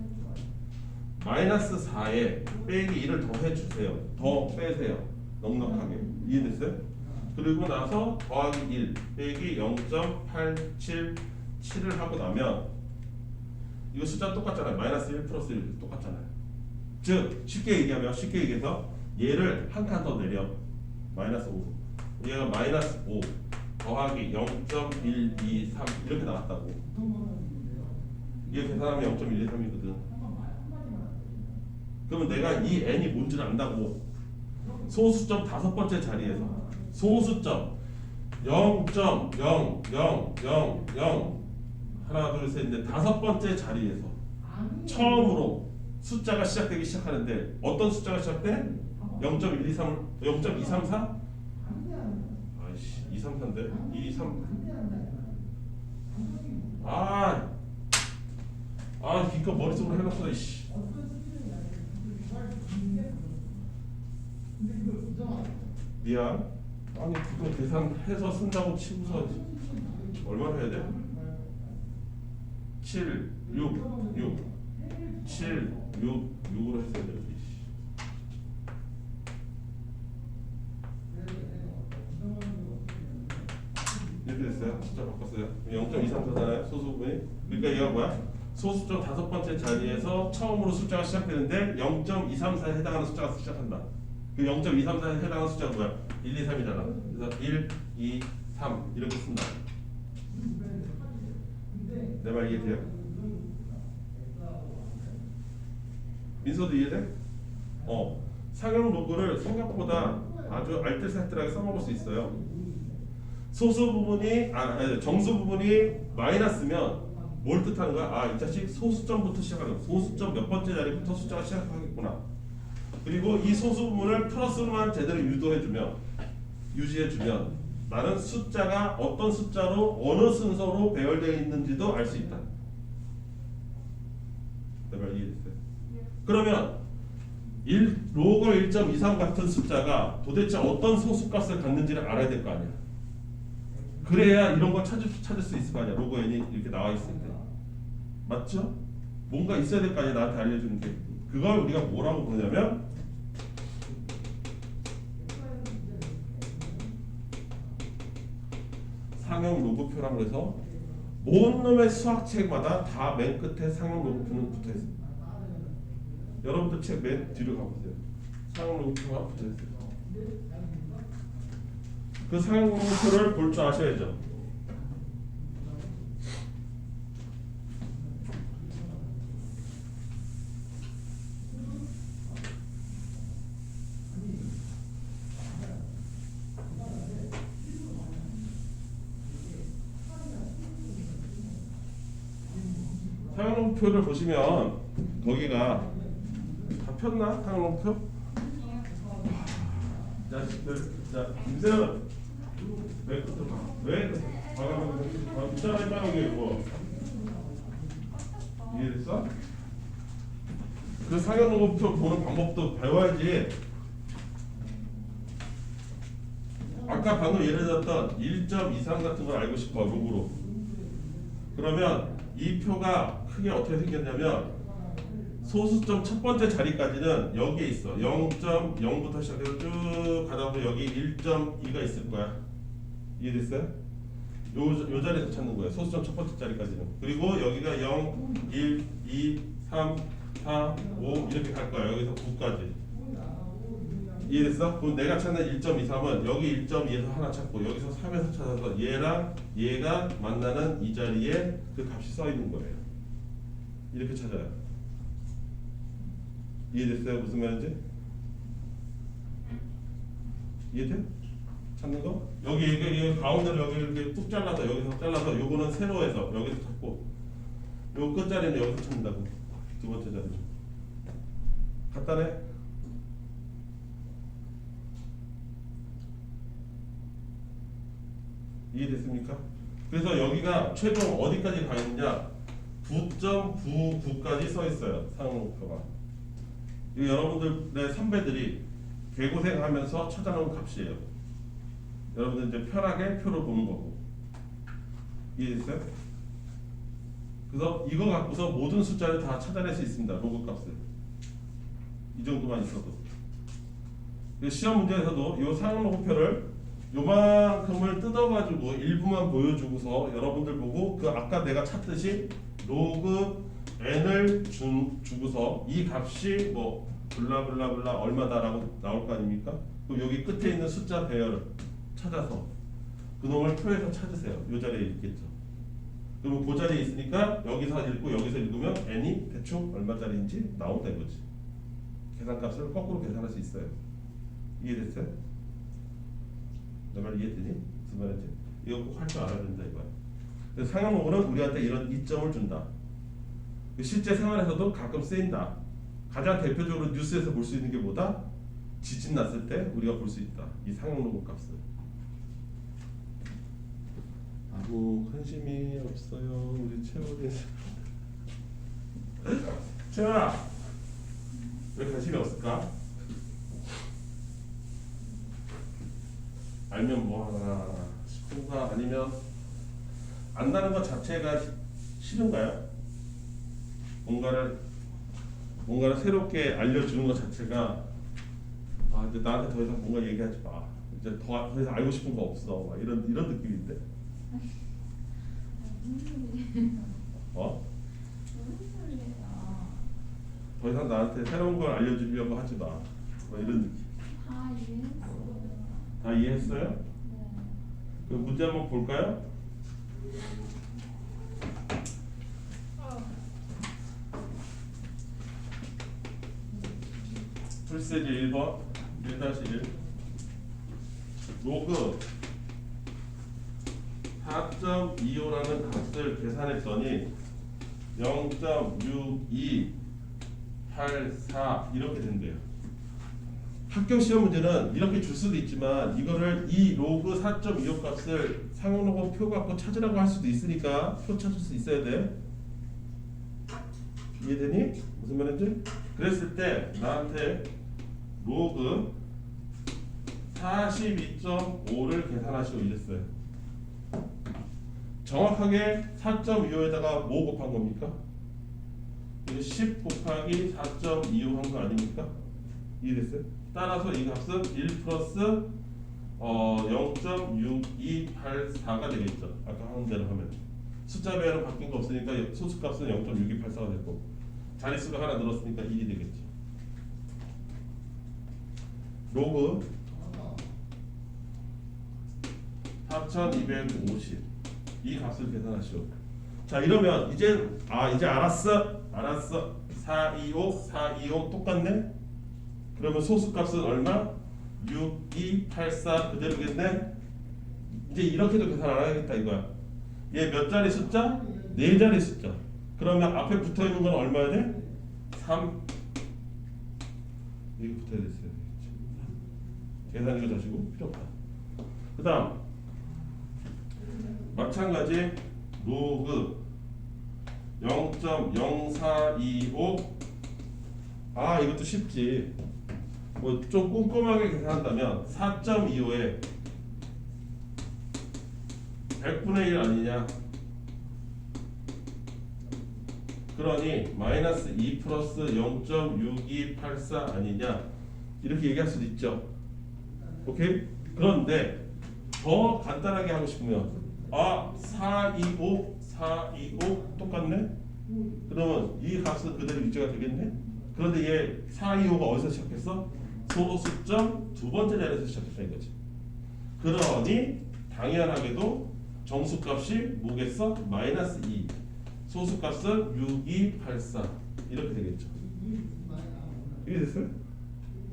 마이너스 4에 빼기 1을 더 해주세요. 더 빼세요. 넉넉하게. 이해됐어요? 그리고 나서 더하기 1 빼기 0.877을 하고 나면 이거 숫자 똑같잖아요. 마이너스 1 플러스 1 똑같잖아요. 즉 쉽게 얘기해서 얘를 한 칸 더 내려. 마이너스 5. 얘가 마이너스 5 더하기 0.123 이렇게 나왔다고. 이게 계산하면 0.123이거든. 그러면 내가 이 n이 뭔지를 안다고. 소수점 5번째 자리에서 소수점 0.0000 하나 둘 셋 넷 5번째 자리에서 처음으로 숫자가 시작하는데 어떤 숫자가 시작돼? 0.123 0.234? 아이씨 234인데 223 기껏 머릿속으로 해놓고 이씨 미안. 아니 그거 계산해서 쓴다고 치고서 얼마나 해야 돼? 7, 6, 7, 6, 6으로 했어야 돼. 이렇게 됐어요. 숫자 바꿨어요. 0.234잖아요. 소수분이. 그러니까 얘가 뭐야? 소수점 5번째 자리에서 처음으로 숫자가 시작되는데 0.234에 해당하는 숫자가 시작한다. 그 0.234에 해당하는 숫자가 뭐야? 1, 2, 3이잖아. 그래서 1, 2, 3 이렇게 쓴다. 내 말 이해돼요? 민서도 이해돼? 상용 로그를 생각보다 아주 알뜰살뜰하게 써먹을 수 있어요. 소수 부분이 정수 부분이 마이너스면 뭘 뜻하는 거야? 이 자식 소수점부터 시작하는 거야. 소수점 몇 번째 자리부터 숫자가 시작하겠구나. 그리고 이 소수 부분을 플러스로만 제대로 유지해주면 나는 숫자가 어떤 숫자로 어느 순서로 배열되어 있는지도 알 수 있다. 내 말 이해됐어요? 그러면 로그 1.23 같은 숫자가 도대체 어떤 소수값을 갖는지를 알아야 될 거 아니야. 그래야 이런 걸 찾을 수 있을 거 아니야. 로그 n이 이렇게 나와 있을 때. 맞죠? 뭔가 있어야 될 거 아니야. 나한테 알려주는 게. 그걸 우리가 뭐라고 부르냐면 상용 로그표라고 해서 모든 놈의 수학책마다 다 맨 끝에 상용 로그표는 붙어 있습니다. 여러분들 책 맨 뒤로 가보세요. 상용 로그표가 붙어 있어요. 그 상용 로그표를 볼 줄 아셔야죠. 상용표를 보시면 거기가 다 폈나? 상용표? 자식들, 자 김세현 왜 있잖아 여기 뭐 이해됐어? 그 상용표 보는 방법도 배워야지. 아까 방금 예를 들었던 1.23 같은 걸 알고 싶어 로그로. 그러면 이 표가 크게 어떻게 생겼냐면 소수점 첫 번째 자리까지는 여기에 있어. 0.0부터 시작해서 쭉 가다 보면 여기 1.2가 있을 거야. 이해됐어요? 요 자리에서 찾는 거예요. 소수점 첫 번째 자리까지는. 그리고 여기가 0, 1, 2, 3, 4, 5 이렇게 갈 거야. 여기서 9까지. 이해됐어? 그럼 내가 찾는 1.23은 여기 1.2에서 하나 찾고 여기서 3에서 찾아서 얘랑 얘가 만나는 이 자리에 그 값이 써 있는 거예요. 이렇게 찾아요. 이해됐어요? 무슨 말인지? 이해돼? 찾는 거? 여기 가운데로 여기 이렇게 뚝 잘라서 여기서 잘라서 요거는 세로에서 여기서 찾고 요 끝자리는 여기서 찾는다고. 두 번째 자리는 간단해? 이해됐습니까? 그래서 여기가 최종 어디까지 가 있느냐 9.99까지 써 있어요. 상응 목표가. 이거 여러분들의 선배들이 개고생하면서 찾아놓은 값이에요. 여러분들 이제 편하게 표를 보는 거고. 이해됐어요? 그래서 이거 갖고서 모든 숫자를 다 찾아낼 수 있습니다. 로그 값을. 이 정도만 있어도. 시험 문제에서도 이 상응 로그표를 요만큼을 뜯어가지고 일부만 보여주고서 여러분들 보고 그 아까 내가 찾듯이 로그 n을 주고서 이 값이 뭐 블라블라블라 얼마다라고 나올 거 아닙니까? 그럼 여기 끝에 있는 숫자 배열을 찾아서 그놈을 표에서 찾으세요. 요 자리에 있겠죠. 그러면 그 자리에 있으니까 여기서 읽고 여기서 읽으면 n이 대충 얼마짜리인지 나온다 이거지. 계산값을 거꾸로 계산할 수 있어요. 이해됐어요? 내 말 이해되니? 무슨 말인지? 이거 꼭 할 줄 알아야 된다 이거야. 그래서 상형목은 우리한테 이런 이점을 준다. 실제 생활에서도 가끔 쓰인다. 가장 대표적으로 뉴스에서 볼 수 있는 게 뭐다? 지진 났을 때 우리가 볼 수 있다. 이 상형로그 값을. 아무 관심이 없어요. 우리 채원이. 채원아, 왜 관심이 없을까? 알면 뭐 하나 싶은가 아니면 안 나는 것 자체가 싫은가요? 뭔가를 새롭게 알려주는 것 자체가 이제 나한테 더 이상 뭔가 얘기하지 마. 이제 더 이상 알고 싶은 거 없어. 막 이런 느낌인데. 어? 더 이상 나한테 새로운 걸 알려주려고 하지 마. 막 이런 느낌. 다 이해했어요? 네. 그 문제 한번 볼까요? 풀세제 1번 1-1 로그 4.25라는 값을 계산했더니 0.6284 이렇게 된대요. 학교 시험 문제는 이렇게 줄 수도 있지만 이거를 이 로그 4.25 값을 상용로그 표 갖고 찾으라고 할 수도 있으니까 표 찾을 수 있어야 돼. 이해되니? 무슨 말인지? 그랬을 때 나한테 로그 42.5를 계산하시오 이랬어요. 정확하게 4.25에다가 뭐 곱한 겁니까? 10 곱하기 4.25 한 거 아닙니까? 이해됐어요? 따라서 이 값은 1 플러스 0.6284가 되겠죠. 아까 하는 대로 하면 숫자 배열은 바뀐 거 없으니까 소수값은 0.6284가 됐고 자릿수가 하나 늘었으니까 1이 되겠죠. 로그 4250 이 값을 계산하시오. 자 이러면 이제 알았어 425 똑같네. 그러면 소수값은 얼마? 6284 그대로겠네. 이제 이렇게도 계산 안 하겠다 이거야. 얘 몇 자리 숫자? 4자리 숫자. 그러면 앞에 붙어 있는 건 얼마야 돼? 3. 여기 붙어야 됐어요. 계산 이거 자시고 필요 없다. 그 다음 마찬가지 로그 0.0425 이것도 쉽지. 뭐 좀 꼼꼼하게 계산한다면 4.25에 100분의 1 아니냐? 그러니 마이너스 2 플러스 0.6284 아니냐? 이렇게 얘기할 수도 있죠. 오케이? 그런데 더 간단하게 하고 싶으면 425 똑같네? 그러면 이 값은 그대로 유지가 되겠네? 그런데 얘 425가 어디서 시작했어? 소수점 두 번째 자리에서 시작했다 이거지. 그러니 당연하게도 정수값이 뭐겠어? 마이너스 2. 소수값은 6284 이렇게 되겠죠. 이게 됐어요?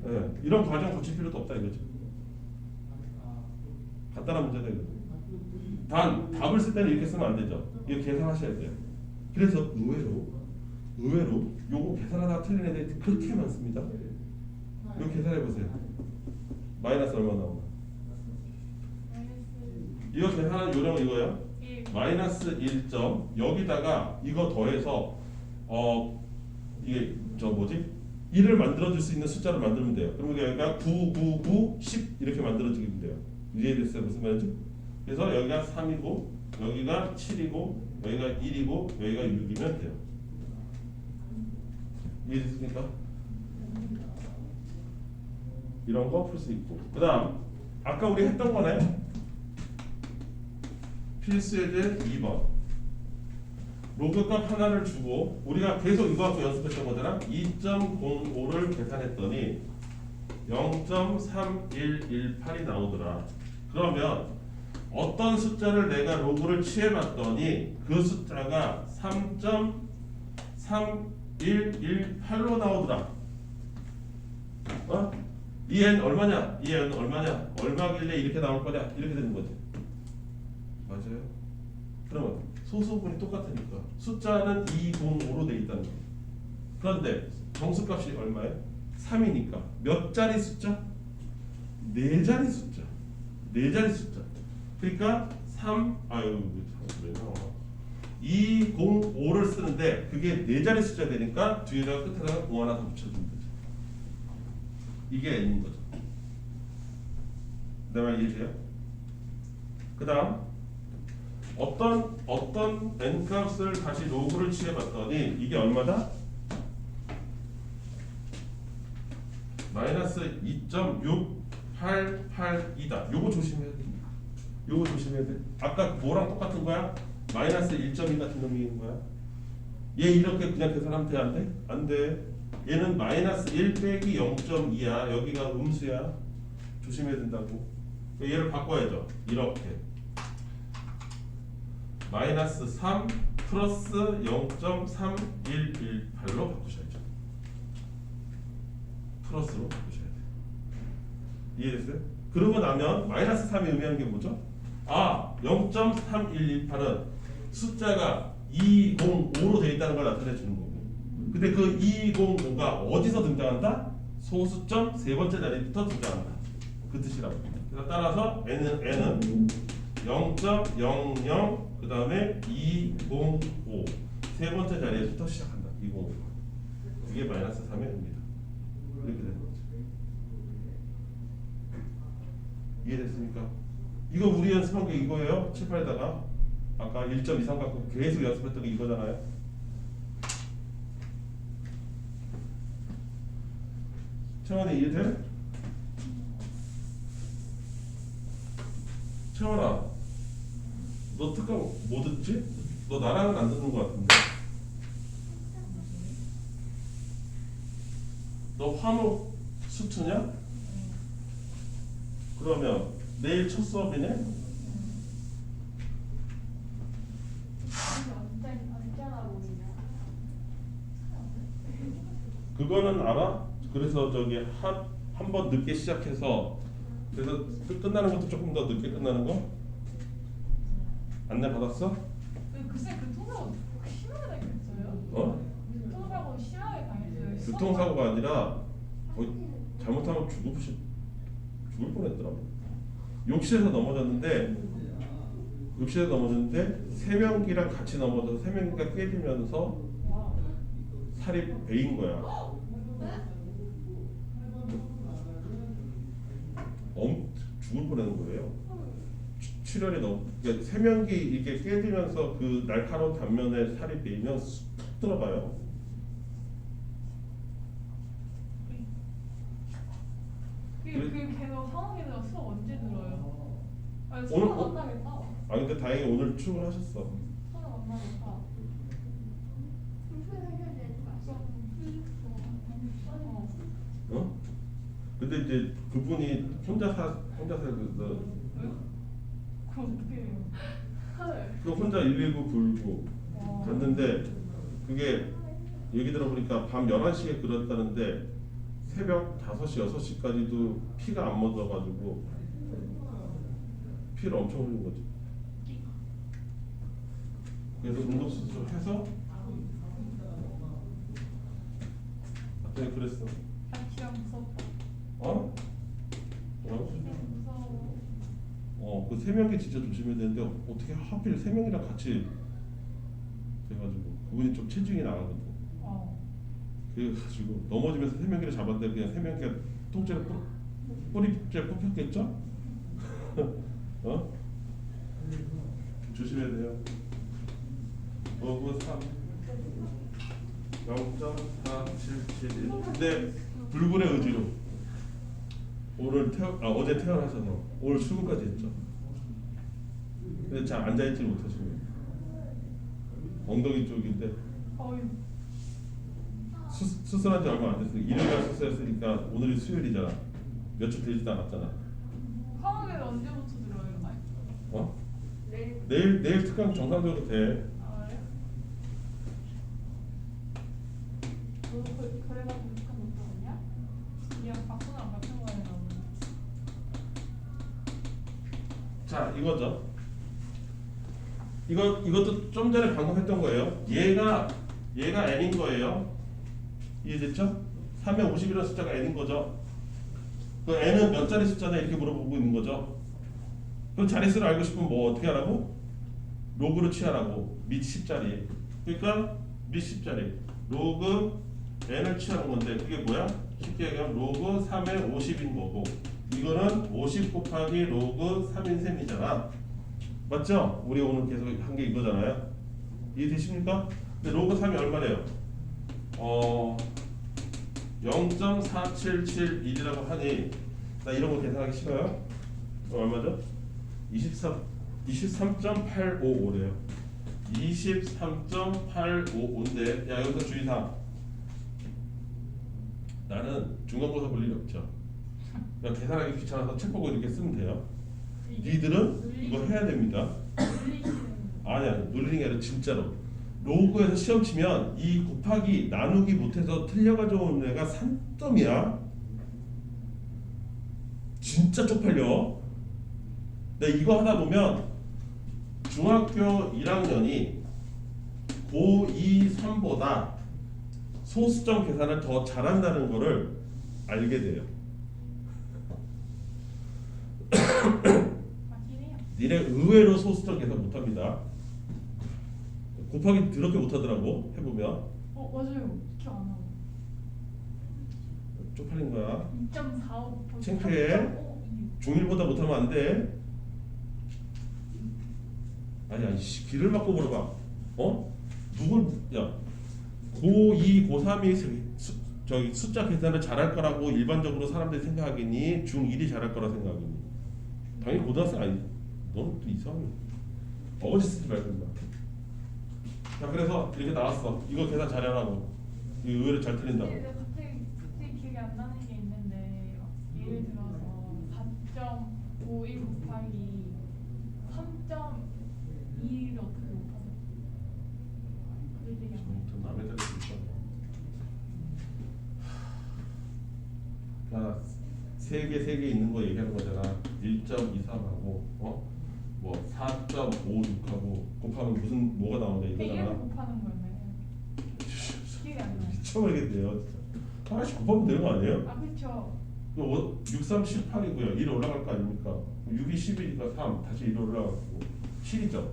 네. 이런 과정 거칠 필요도 없다 이거죠. 간단한 문제다 이거. 단 답을 쓸 때는 이렇게 쓰면 안 되죠. 이거 계산하셔야 돼요. 그래서 의외로 요거 계산하다가 틀린 애들이 그렇게 많습니다. 이거 계산해 보세요. 마이너스 얼마 나오나? 이거 계산하는 요령은 이거야. 마이너스 1점 여기다가 이거 더해서 이게 저 뭐지? 1을 만들어줄 수 있는 숫자를 만들면 돼요. 그러면 여기가 9, 9, 9, 10 이렇게 만들어지면 돼요. 이해됐어요? 무슨 말인지? 그래서 여기가 3이고 여기가 7이고 여기가 1이고 여기가 6이면 돼요. 이해됐습니까? 이런 거 풀 수 있고 그 다음 아까 우리 했던 거네. 필수예제 2번 로그값 하나를 주고 우리가 계속 이거 갖고 연습했던 거잖아. 2.05를 계산했더니 0.3118이 나오더라. 그러면 어떤 숫자를 내가 로그를 취해봤더니 그 숫자가 3.3118로 나오더라. 이 n 얼마냐? 이 n 얼마냐? 얼마길래 이렇게 나올 거냐? 이렇게 되는 거지. 맞아요? 그러면 소수분이 똑같으니까 숫자는 205로 돼 있다는 거예요. 그런데 정수값이 얼마예요? 3이니까 몇 자리 숫자? 4자리 숫자. 4자리 숫자. 그러니까 205를 쓰는데 그게 4자리 숫자 되니까 뒤에다가 끝에다가 0 하나 더 붙여주면 되죠. 이게 n인 거죠. 내 말 이해돼요? 그 다음 어떤 n 값을 다시 로그를 취해봤더니 이게 얼마다? 마이너스 2.688이다. 요거 조심해야 돼. 요거 조심해야 돼. 아까 뭐랑 똑같은 거야? 마이너스 1.2 같은 놈인 거야. 얘 이렇게 그냥 계산하면 돼? 안 돼? 안 돼. 얘는 마이너스 1 빼기 0.2야. 여기가 음수야. 조심해야 된다고. 얘를 바꿔야죠. 이렇게. 마이너스 3 플러스 0.3118로 바꾸셔야죠. 플러스로 바꾸셔야 돼요. 이해됐어요? 그러고 나면 마이너스 3이 의미하는 게 뭐죠? 0.3118은 숫자가 205로 되어 있다는 걸 나타내 주는 거고. 근데 그 205가 어디서 등장한다? 소수점 세 번째 자리부터 등장한다. 그 뜻이라고. 그래서 따라서 n은 0.00 그 다음에 205 세 번째 자리에서부터 시작한다. 205. 이게 마이너스 3의 의미다. 이렇게 되는 거죠. 이해됐습니까? 이거 우리 연습한 게 이거예요. 칠판에다가 아까 1.23 갖고 계속 연습했던 게 이거잖아요. 채원이 이해돼? 채원아, 너 특강 뭐 듣지? 너 나랑은 안 듣는 것 같은데. 너 화목 수투냐? 그러면 내일 첫 수업이네? 그거는 알아? 그래서 저기 한 번 늦게 시작해서 그래서 끝나는 것도 조금 더 늦게 끝나는 거? 안내 받았어? 글쎄 교통사고 심하게 당했어요. 교통사고 심하게 당했어요. 교통사고가 아니라 잘못하면 죽을 뻔했더라고. 욕실에서 넘어졌는데 세면기랑 같이 넘어져서 세면기가 깨지면서 살이 베인 거야. 죽을 뻔하는 거예요. 출혈이 너무 그러니까 세면기 이게 깨지면서 그 날카로운 단면에 살이 베이면 쑥 들어가요. 그 계속 상황에서 수업 언제 들어요? 아니 오늘 수업 만나겠다. 아 근데 다행히 오늘 출근하셨어. 수업 만나겠다. 어? 근데 이제 그분이 혼자 살면서 그럼 어떻게 해요? 헐. 그 혼자 119 불고 갔는데 그게 얘기 들어보니까 밤 11시에 그랬다는데 새벽 5시, 6시까지도 피가 안 멎어가지고 피를 엄청 흘린 거지. 그래서 응급수술 해서 갑자기 그랬어. 진짜 무섭다. 어? 뭐라고? 무서워. 그 세명이 진짜 조심해야 되는데 어떻게 하필 세 명이랑 같이 돼가지고 그분이 좀 체중이 나가거든. 그래가지고 넘어지면서 세 명이를 잡았는데 그냥 세 명이가 통째로 뿌리째 뽑혔겠죠? 어? 조심해야 돼요. 593 0.4771. 근데 불굴의 의지로 오늘 어제 퇴원하셔서 오늘 출근까지 했죠. 근데 잘 앉아있지 못하시고 엉덩이 쪽인데 수술한 지 얼마 안 됐으니까 일요일날 수술했으니까 오늘이 수요일이잖아. 며칠 되지도 않았잖아. 화학에는 언제부터 들어요? 아니, 어? 내일. 내일 특강 정상적으로 돼. 아 그래? 너 그래가지고 특강 못 들었냐? 그냥 박수랑 같은 거에 나오는. 자 이거죠. 이것도 좀 전에 방금 했던 거예요. 얘가 n인 거예요. 이해됐죠? 3에 50이라는 숫자가 n인 거죠. 그 n은 몇 자리 숫자냐 이렇게 물어보고 있는 거죠. 그 자릿수를 알고 싶으면 뭐 어떻게 하라고? 로그로 취하라고. 밑 10자리. 그러니까 밑 10자리. 로그 n을 취하는 건데 그게 뭐야? 쉽게 얘기하면 로그 3에 50인 거고 이거는 50 곱하기 로그 3인 셈이잖아. 맞죠? 우리 오늘 계속 한 게 이거잖아요. 이해되십니까? 근데 로그 3이 얼마래요? 0.4771이라고 하니 나 이런 거 계산하기 싫어요. 얼마죠? 23.855래요. 23.855인데 야 여기서 주의사항. 나는 중간고사 볼 일이 없죠. 그냥 계산하기 귀찮아서 책 보고 이렇게 쓰면 돼요. 니들은 이거 해야 됩니다. 아니야, 놀리는 게 아니라 진짜로. 로그에서 시험 치면 이 곱하기 나누기 못해서 틀려가지고 온 애가 3점이야. 진짜 쪽팔려. 근데 이거 하다 보면 중학교 1학년이 고2, 3보다 소수점 계산을 더 잘한다는 거를 알게 돼요. 니네 의외로 소수점 계산 못합니다. 곱하기 더럽게 못하더라고 해보면. 맞아요. 기억 안 나고. 쪽팔린 거야. 2.45 창피해. 중1보다 못하면 안 돼. 아니 귀를 막고 물어봐. 누굴 야 고2, 고3이 저기 숫자 계산을 잘할 거라고 일반적으로 사람들이 생각하겠니? 중1이 잘할 거라 생각하겠니? 당연히 고등학생 아니. 넌 또 이상해. 어거지 쓰지 말고 인마. 자 그래서 이렇게 나왔어. 이거 계산 잘하라고. 이거 의외로 잘 틀린다고. 근데 갑자기 기억이 안 나는 게 있는데 예를 들어서 4.51 곱하기 3.2를 어떻게 못하죠? 그게 되게 안 나요. 좀 남의 자리 있어. 자, 세 개 있는 거 얘기하는 거잖아. 1.23하고 뭐 4.56하고 곱하면 뭐가 나오냐 이게 이거잖아. 곱하는 거였나요? 기억이 안 나요. 미쳐버리겠네요. 진짜. 하나씩 곱하면 되는 거 아니에요? 아 그렇죠. 6, 3, 18이고요. 1 올라갈 거 아닙니까? 6이 10이니까 3 다시 1 올라가고 7이죠.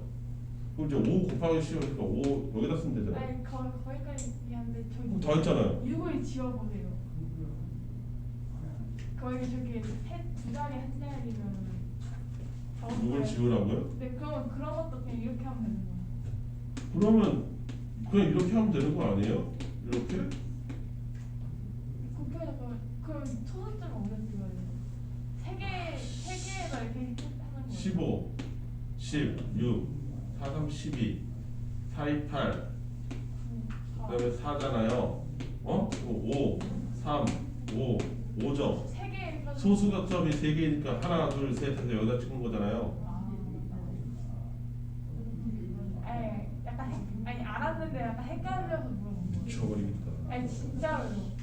그럼 이제 5 곱하기 10이니까 5 여기다 쓰면 되잖아요. 아니 거기까지 미안한데 그럼 저기 다 했잖아요. 6을 지워보세요. 거기 저기 두 자리 한 자리면 이걸 지우라고요? 네, 그러면 그런 것도 그냥 이렇게 하면 되는 거예요. 그러면 그냥 이렇게 하면 되는 거 아니에요? 이렇게? 곱해서 그럼 초점을 어디서 찍어야 돼요? 세 개에서 이렇게 하는 거예요. 15, 10, 6, 4, 3, 12, 4, 2, 8 그다음에 4잖아요. 어? 5, 3, 5, 5점. 세 개 이렇게 하면 소수가 점이 3개니까 하나, 둘, 셋 해서 여기다 찍은 거잖아요. 네, 약간 아니 알았는데 약간 헷갈려서 물어본 거예요. 미쳐버리겠다. 아니 진짜로요.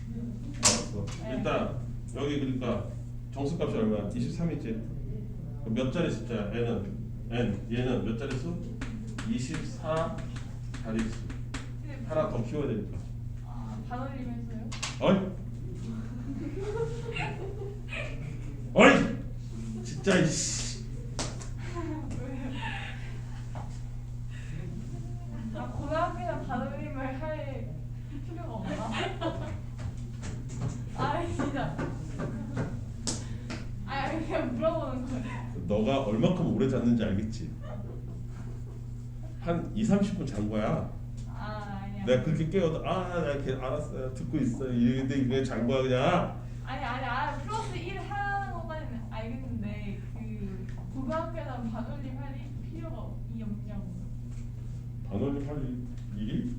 알았어. 일단 여기 그러니까 정수값이 얼마야? 23이지. 몇 자리 숫자야? 얘는 몇 자리 수? 24 자리 수. 근데 하나 더 키워야 되니까. 반올림했어요? 어이! 어이! 진짜 이씨. 고등학교에서 반올림을 할 필요가 없나? 진짜. 그냥 물어보는 거예요. 너가 얼마큼 오래 잤는지 알겠지? 한 2, 30분 잔 거야. 아니야. 내가 그렇게 깨워도 나 알았어요. 듣고 있어요. 이랬는데 그냥 잔 거야 그냥. 아니 플러스 1 하는 것까지는 알겠는데 그 고등학교에서 반올림 할 필요가 없냐고. 반올림 할 일이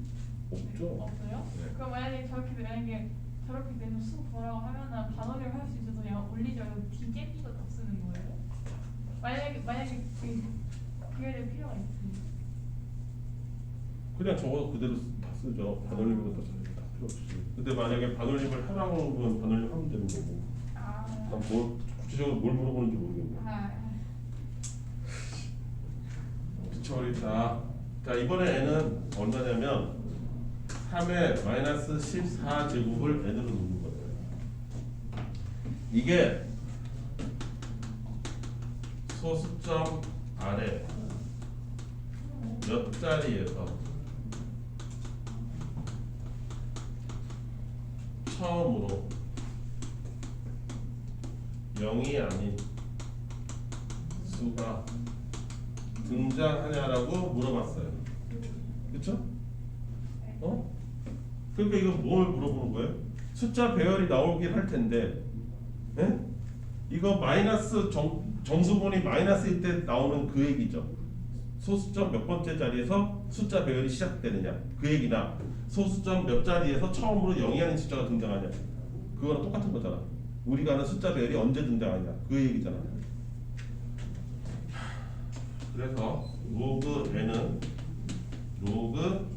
없죠. 없어요? 네. 그럼 만약에 저렇게 되면 수 보라고 하면은 반올림 할 수 있어서 그냥 올리죠. DJ도 더 쓰는 거예요? 만약에 그게 될 필요가 있으면. 그냥 저거 그대로 다 쓰죠. 반올림으로 다 필요 없이. 근데 만약에 반올림을 하라고 하면 반올림 하면 되는 거고. 난 구체적으로 뭘 물어보는지 모르겠네. 미쳐버리겠다. 자 이번에 n은 얼마냐면 3의 마이너스 14제곱을 n으로 놓는 거예요. 이게 소수점 아래 몇 자리에서 처음으로 0이 아닌 수가 등장하냐라고 물어봤어요. 그쵸? 어? 그러니까 이거 뭘 물어보는 거예요? 숫자 배열이 나오긴 할 텐데, 예? 이거 마이너스 정수분이 마이너스일 때 나오는 그 얘기죠. 소수점 몇 번째 자리에서 숫자 배열이 시작되느냐 그 얘기나 소수점 몇 자리에서 처음으로 0이 아닌 숫자가 등장하냐 그거랑 똑같은 거잖아. 우리가 아는 숫자 배열이 언제 등장하냐 그 얘기잖아. 그래서 로그 n은 로그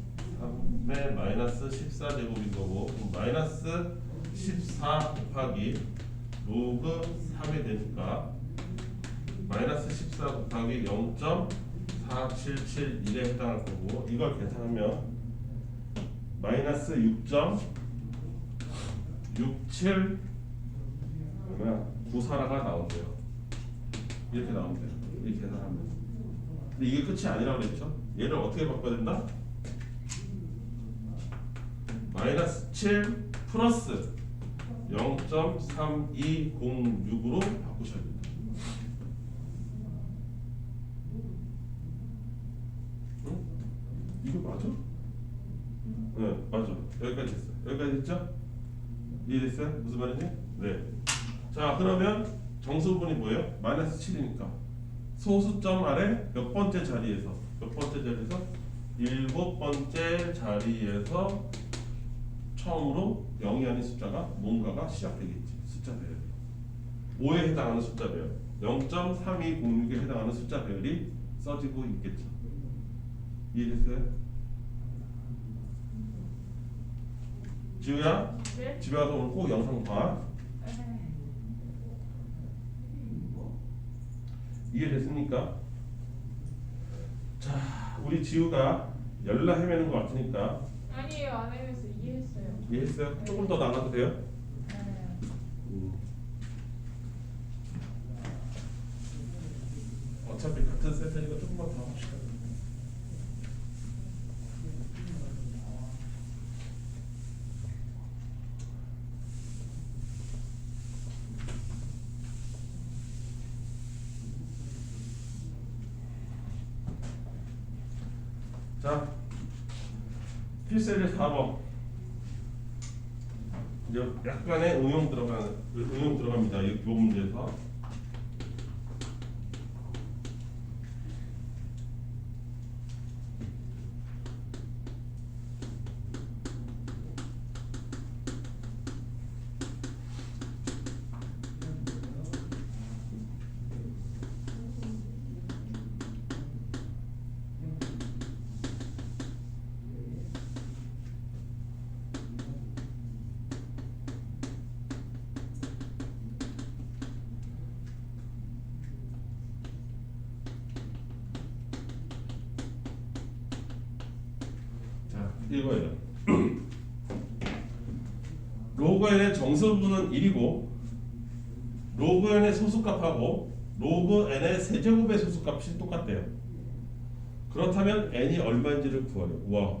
3의 마이너스 14제곱인 거고 마이너스 14 곱하기 로그 3이 되니까 마이너스 14 곱하기 0.4771에 해당할 거고 이걸 계산하면 마이너스 6.67 94가 나온대요. 이렇게 나온대요. 이렇게 계산하면. 근데 이게 끝이 아니라고 그랬죠? 얘를 어떻게 바꿔야 된다? 마이너스 7 플러스 0.3206으로 바꾸셔야 됩니다. 응? 이거 맞아? 네, 맞아. 여기까지 됐어요. 여기까지 됐죠? 이해됐어요? 무슨 말인지? 네. 자, 그러면 정수분이 뭐예요? 마이너스 7이니까 소수점 아래 몇 번째 자리에서 일곱 번째 자리에서 처음으로 0이 아닌 숫자가 뭔가가 시작되겠지. 숫자 배열 5에 해당하는 숫자 배열 0.3206에 해당하는 숫자 배열이 써지고 있겠죠. 이해됐어요? 지우야 네? 집에 가서 오늘 꼭 영상 봐. 이해됐습니까? 자, 우리 지우가 열나 헤매는 것 같으니까 아니에요, 안 해봤어요. 이해했어요. 이해했어요? 조금 더 나가도 돼요? 네. 어차피 같은 세트니까 조금만 더 합시다. 자, 필셀의 4번. 이제 약간의 응용 들어갑니다. 이 문제에서. 자, 이거예요. 로그 n의 정수분은 1이고 로그 n의 소수값하고 로그 n의 세제곱의 소수값이 똑같대요. 그렇다면 n이 얼마인지를 구하려. 우와,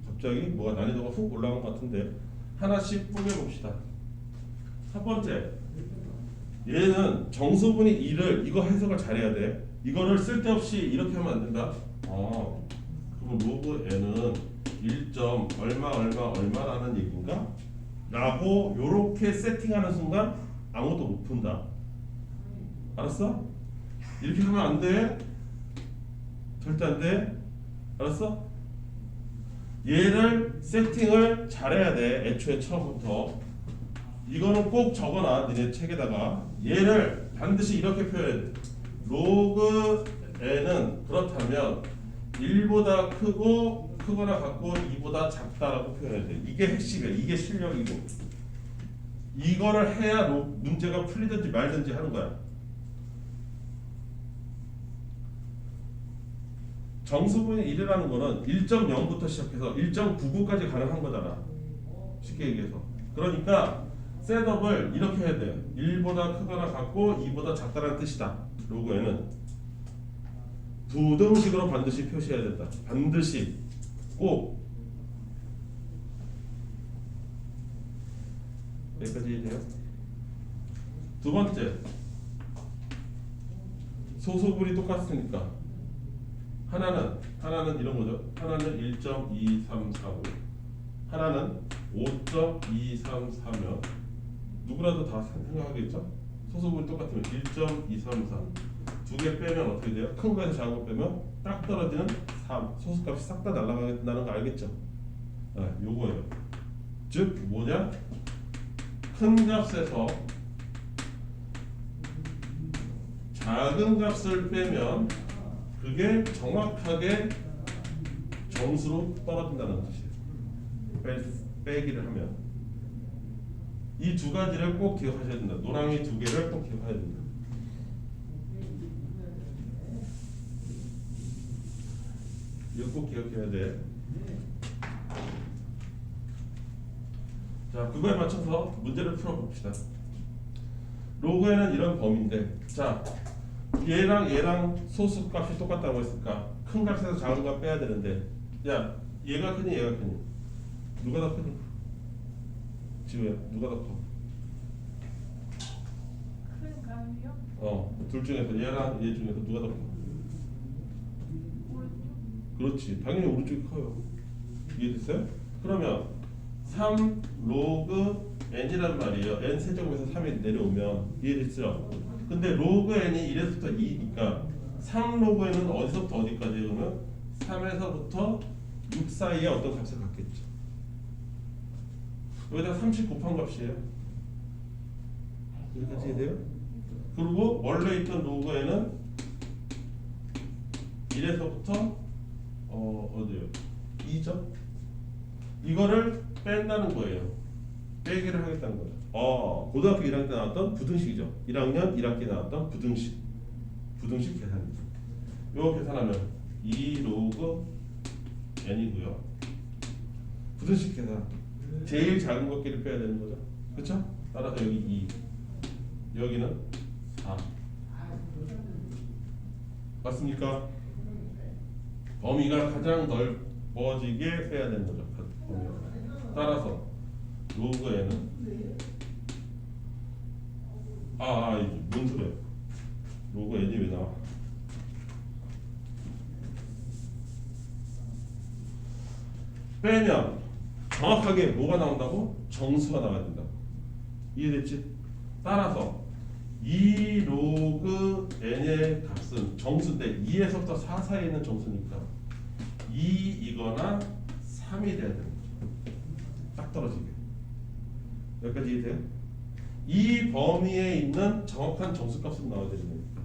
갑자기 뭐가 난이도가 훅 올라간 것 같은데 하나씩 쪼개봅시다. 첫 번째, 얘는 정수분이 2를 이거 해석을 잘해야 돼. 이거를 쓸데없이 이렇게 하면 안 된다. 그럼 로그 n은 1. 얼마라는 얘기인가? 라고 요렇게 세팅하는 순간 아무도 못 푼다. 알았어? 이렇게 하면 안 돼. 절대 안 돼. 알았어? 얘를 세팅을 잘해야 돼. 애초에 처음부터. 이거는 꼭 적어놔. 니네 책에다가. 얘를 반드시 이렇게 표현해야 돼. 로그 n은 그렇다면 1보다 크거나 같고 2보다 작다라고 표현해야 돼. 이게 핵심이야. 이게 실력이고. 이거를 해야 문제가 풀리든지 말든지 하는 거야. 정수분이 1이라는 거는 1.0부터 시작해서 1.99까지 가능한 거잖아. 쉽게 얘기해서. 그러니까 셋업을 이렇게 해야 돼. 1보다 크거나 같고 2보다 작다라는 뜻이다. 로그에는 부등식으로 반드시 표시해야 된다. 반드시 꼭. 여기까지 이해돼요? 두 번째, 소수분이 똑같으니까 하나는 이런 거죠. 하나는 1.2345, 하나는 5.234면 누구라도 다 생각하겠죠? 소수분이 똑같으면 1.233 두 개 빼면 어떻게 돼요? 큰 거에서 작은 거 빼면 딱 떨어지는 3. 소수값이 싹 다 날아간다는 거 알겠죠? 요거예요. 즉 뭐냐? 큰 값에서 작은 값을 빼면 그게 정확하게 정수로 떨어진다는 뜻이에요. 빼기를 하면 이 두 가지를 꼭 기억하셔야 된다. 노랑이 두 개를 꼭 기억해야 된다. 이거 꼭 기억해야 돼. 자, 그거에 맞춰서 문제를 풀어봅시다. 로그에는 이런 범위인데, 자, 얘랑 소수값이 똑같다고 했을까? 큰 값에서 작은 값 빼야 되는데, 야, 얘가 크니 얘가 크니? 누가 더 크니? 지우야, 누가 더 커? 큰 감이요? 둘 중에서 얘랑 얘 중에서 누가 더 커? 오른쪽. 그렇지, 당연히 오른쪽이 커요. 이해됐어요? 그러면 3 로그 n이란 말이에요. n 세제곱에서 3이 내려오면 이해됐죠? 근데 로그 n이 1에서부터 2니까 3 로그 n은 어디서부터 어디까지? 그러면 3에서부터 6 사이에 어떤 값을 갖겠죠. 여기다 30 곱한 값이에요. 여기까지 이해돼요? 그리고 원래 있던 로그 n은 1에서부터 어디요? 2죠? 이거를 뺀다는 거예요. 빼기를 하겠다는 거예요. 고등학교 1학년 때 나왔던 부등식이죠. 1학년 1학기 나왔던 부등식 계산이죠. 이거 계산하면 2 로그 n이고요. 부등식 계산. 제일 작은 것끼리 빼야 되는 거죠. 그렇죠? 따라서 여기 2, 여기는 4. 맞습니까? 범위가 가장 넓어지게 빼야 되는 거죠. 따라서 로그 n은 뭔 소리야? 로그 n이 왜 나와? 빼면 정확하게 뭐가 나온다고? 정수가 나와야 된다. 이해됐지? 따라서 2 로그 n의 값은 정수인데 2에서부터 4 사이에 있는 정수니까 2이거나 3이 돼야 되는 거죠. 딱 떨어지게. 여기까지 이해돼요? 이 범위에 있는 정확한 정수값은 나와야 되는 거니까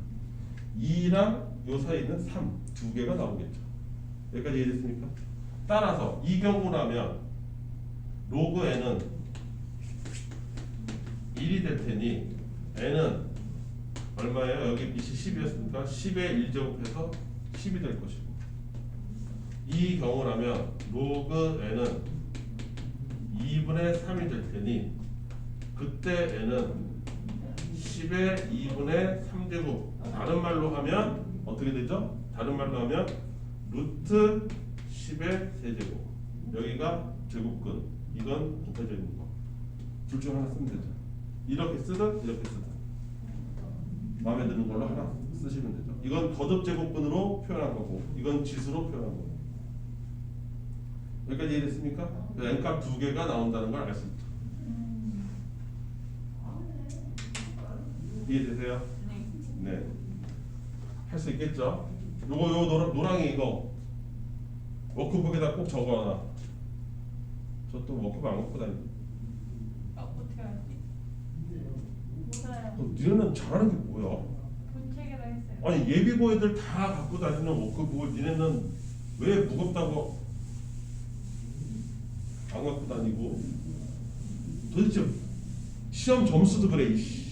2랑 요 사이에 있는 3, 두 개가 나오겠죠. 여기까지 이해됐습니까? 따라서 이 경우라면 로그 n은 1이 될 테니 n은 얼마예요? 여기 빛이 10이었으니까 10의 1제곱해서 10이 될 것이고 이 경우라면 로그 n은 2분의 3이 될 테니 그때 n은 10의 2분의 3제곱 다른 말로 하면 어떻게 되죠? 다른 말로 하면 루트 10의 세제곱 여기가 제곱근 이건 곱해져 있는 거 둘 중 하나 쓰면 되죠. 이렇게 쓰든 이렇게 쓰든 마음에 드는 걸로 하나 쓰시면 되죠. 이건 거듭 제곱근으로 표현한 거고 이건 지수로 표현한 거고 여기까지 이해됐습니까? n값 두 개가 나온다는 걸 알 수 있죠. 이해되세요? 네. 할 수 있겠죠? 요거 요 노랑이 이거 워크북에다 꼭 적어놔. 저 또 워크북 안 갖고 다니. 어떻게 알지? 몰라요. 니네는 잘하는 게 뭐야? 본책에다 했어요. 아니 예비고 애들 다 갖고 다니는 워크북을 니네는 왜 무겁다고 안 갖고 다니고? 도대체 시험 점수도 그래. 이씨.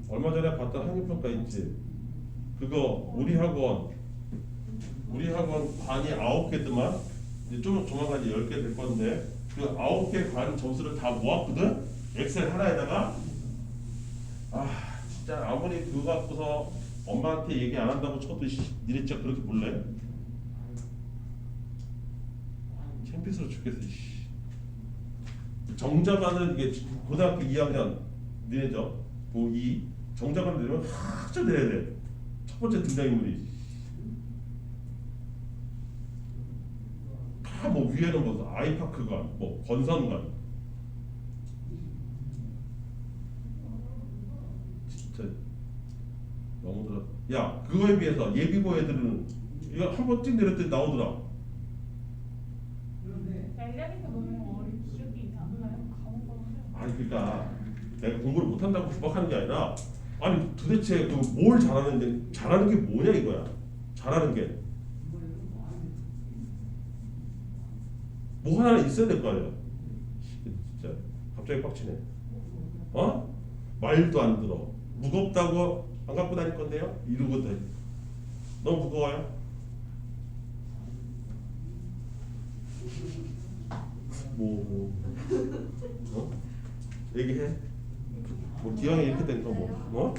얼마 전에 봤던 학력평가 있지? 그거 우리 학원 반이 9개더만 이제 좀 조만간 이제 10개 될 건데 그 9개 반 점수를 다 모았거든? 엑셀 하나에다가 아 진짜 아무리 그거 갖고서 엄마한테 얘기 안 한다고 쳐도 니네 진짜 그렇게 몰래? 창피스러워 죽겠어. 정자반을 이게 고등학교 2학년 니네죠? 고2 정자반을 내려면 한참 내려야 돼. 첫 번째 등장인물이 다 뭐 위에는 뭐 아이파크관, 뭐 건선관 진짜 너무 들어. 야 그거에 비해서 예비고 애들은 이거 한 번 찍 내렸더니 나오더라. 알려니까 너무 어린 기억이 안 나요. 까먹었어요. 아니 그러니까 내가 공부를 못한다고 구박하는 게 아니라 아니 도대체 그 뭘 잘하는데 잘하는 게 뭐냐 이거야. 잘하는 게 뭐 하나는 있어야 될 거 아니야. 진짜 갑자기 빡치네. 어? 말도 안 들어. 무겁다고 안 갖고 다닐 건데요? 이러고 다니. 너무 무거워요? 어? 얘기해. 뭐 기왕에 이렇게 된 거 뭐? 뭐?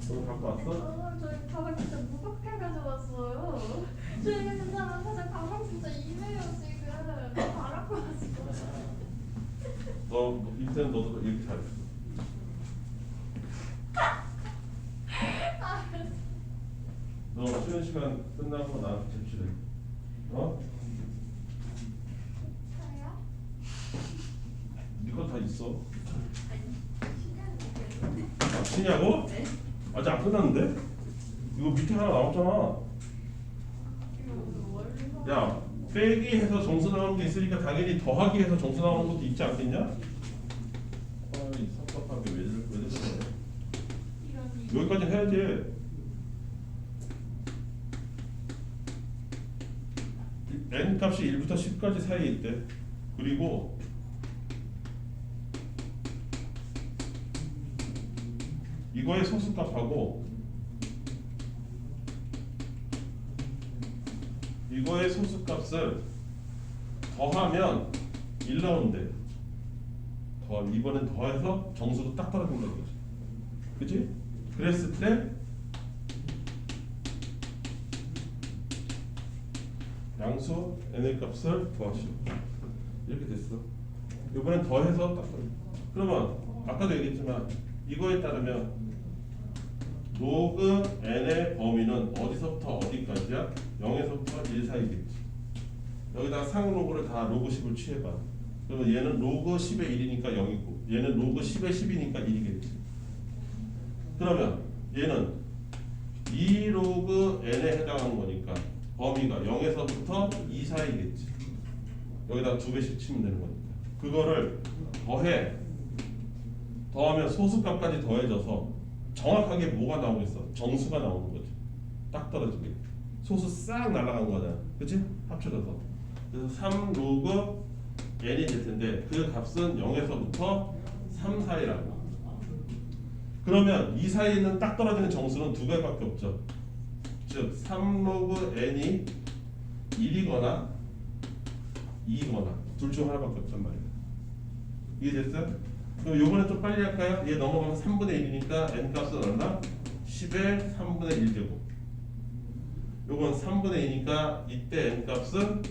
너 갖고 왔어? 저희 가방 진짜 무겁게 가져왔어요. 저희 회사 사실 가방 진짜 이래요 지금. 바라고 왔어요. 너 인생 너도 이렇게 잘했어. 너 쉬는 시간 끝나고 나한테 제출해. 어? 저요? 이거 다 있어. 시간이 아, 치냐고? 네. 아직 안 끝났는데? 이거 밑에 하나 나왔잖아. 야, 빼기 해서 정수 나오는 게 있으니까 당연히 더하기 해서 정수 나오는 것도 있지 않겠냐? 아이 섭섭하게 왜 그래? 여기까지 해야지. n 값이 1부터 10까지 사이에 있대. 그리고 이거의 소수값하고 이거의 소수값을 더하면 1 나오는데 이번엔 더해서 정수로 딱 떨어진다는 거지. 그치? 그랬을 때 양수 n의 값을 더하시오. 이렇게 됐어. 이번엔 더해서 딱 떨어져. 그러면 아까도 얘기했지만 이거에 따르면 로그 n의 범위는 어디서부터 어디까지야? 0에서부터 1 사이겠지. 여기다가 상로그를 다 로그 10을 취해봐. 그러면 얘는 로그 10의 1이니까 0이고 얘는 로그 10의 10이니까 1이겠지. 그러면 얘는 2 로그 n에 해당하는 거니까 범위가 0에서부터 2 사이겠지. 여기다가 2배씩 치면 되는 거니까 그거를 더하면 소수값까지 더해져서 정확하게 뭐가 나오겠어? 정수가 나오는 거지. 딱 떨어지게 소수 싹 날아간 거잖아. 그치? 합쳐져서 그래서 3 로그 n이 될 텐데 그 값은 0에서부터 3 사이라고. 그러면 이 사이에 있는 딱 떨어지는 정수는 두 개밖에 없죠. 즉 3 로그 n이 1이거나 2거나 둘 중 하나밖에 없단 말이야. 이해됐어요? 그럼 요번에 좀 빨리 할까요? 얘 넘어가면 3분의 1이니까 n 값은 얼마? 10의 3분의 1제곱. 요건 3분의 2니까 이때 n 값은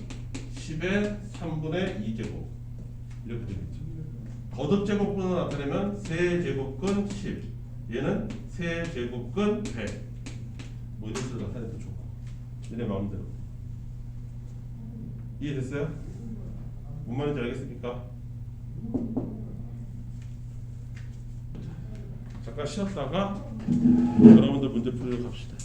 10의 3분의 2제곱. 이렇게 되겠죠. 거듭제곱근을 나타내면 세제곱근 10. 얘는 세제곱근 100. 뭐 이런 식으로 나타내도 좋고. 얘네 마음대로. 이해됐어요? 뭔 말인지 알겠습니까? 잠깐 쉬었다가 여러분들 문제 풀이로 갑시다.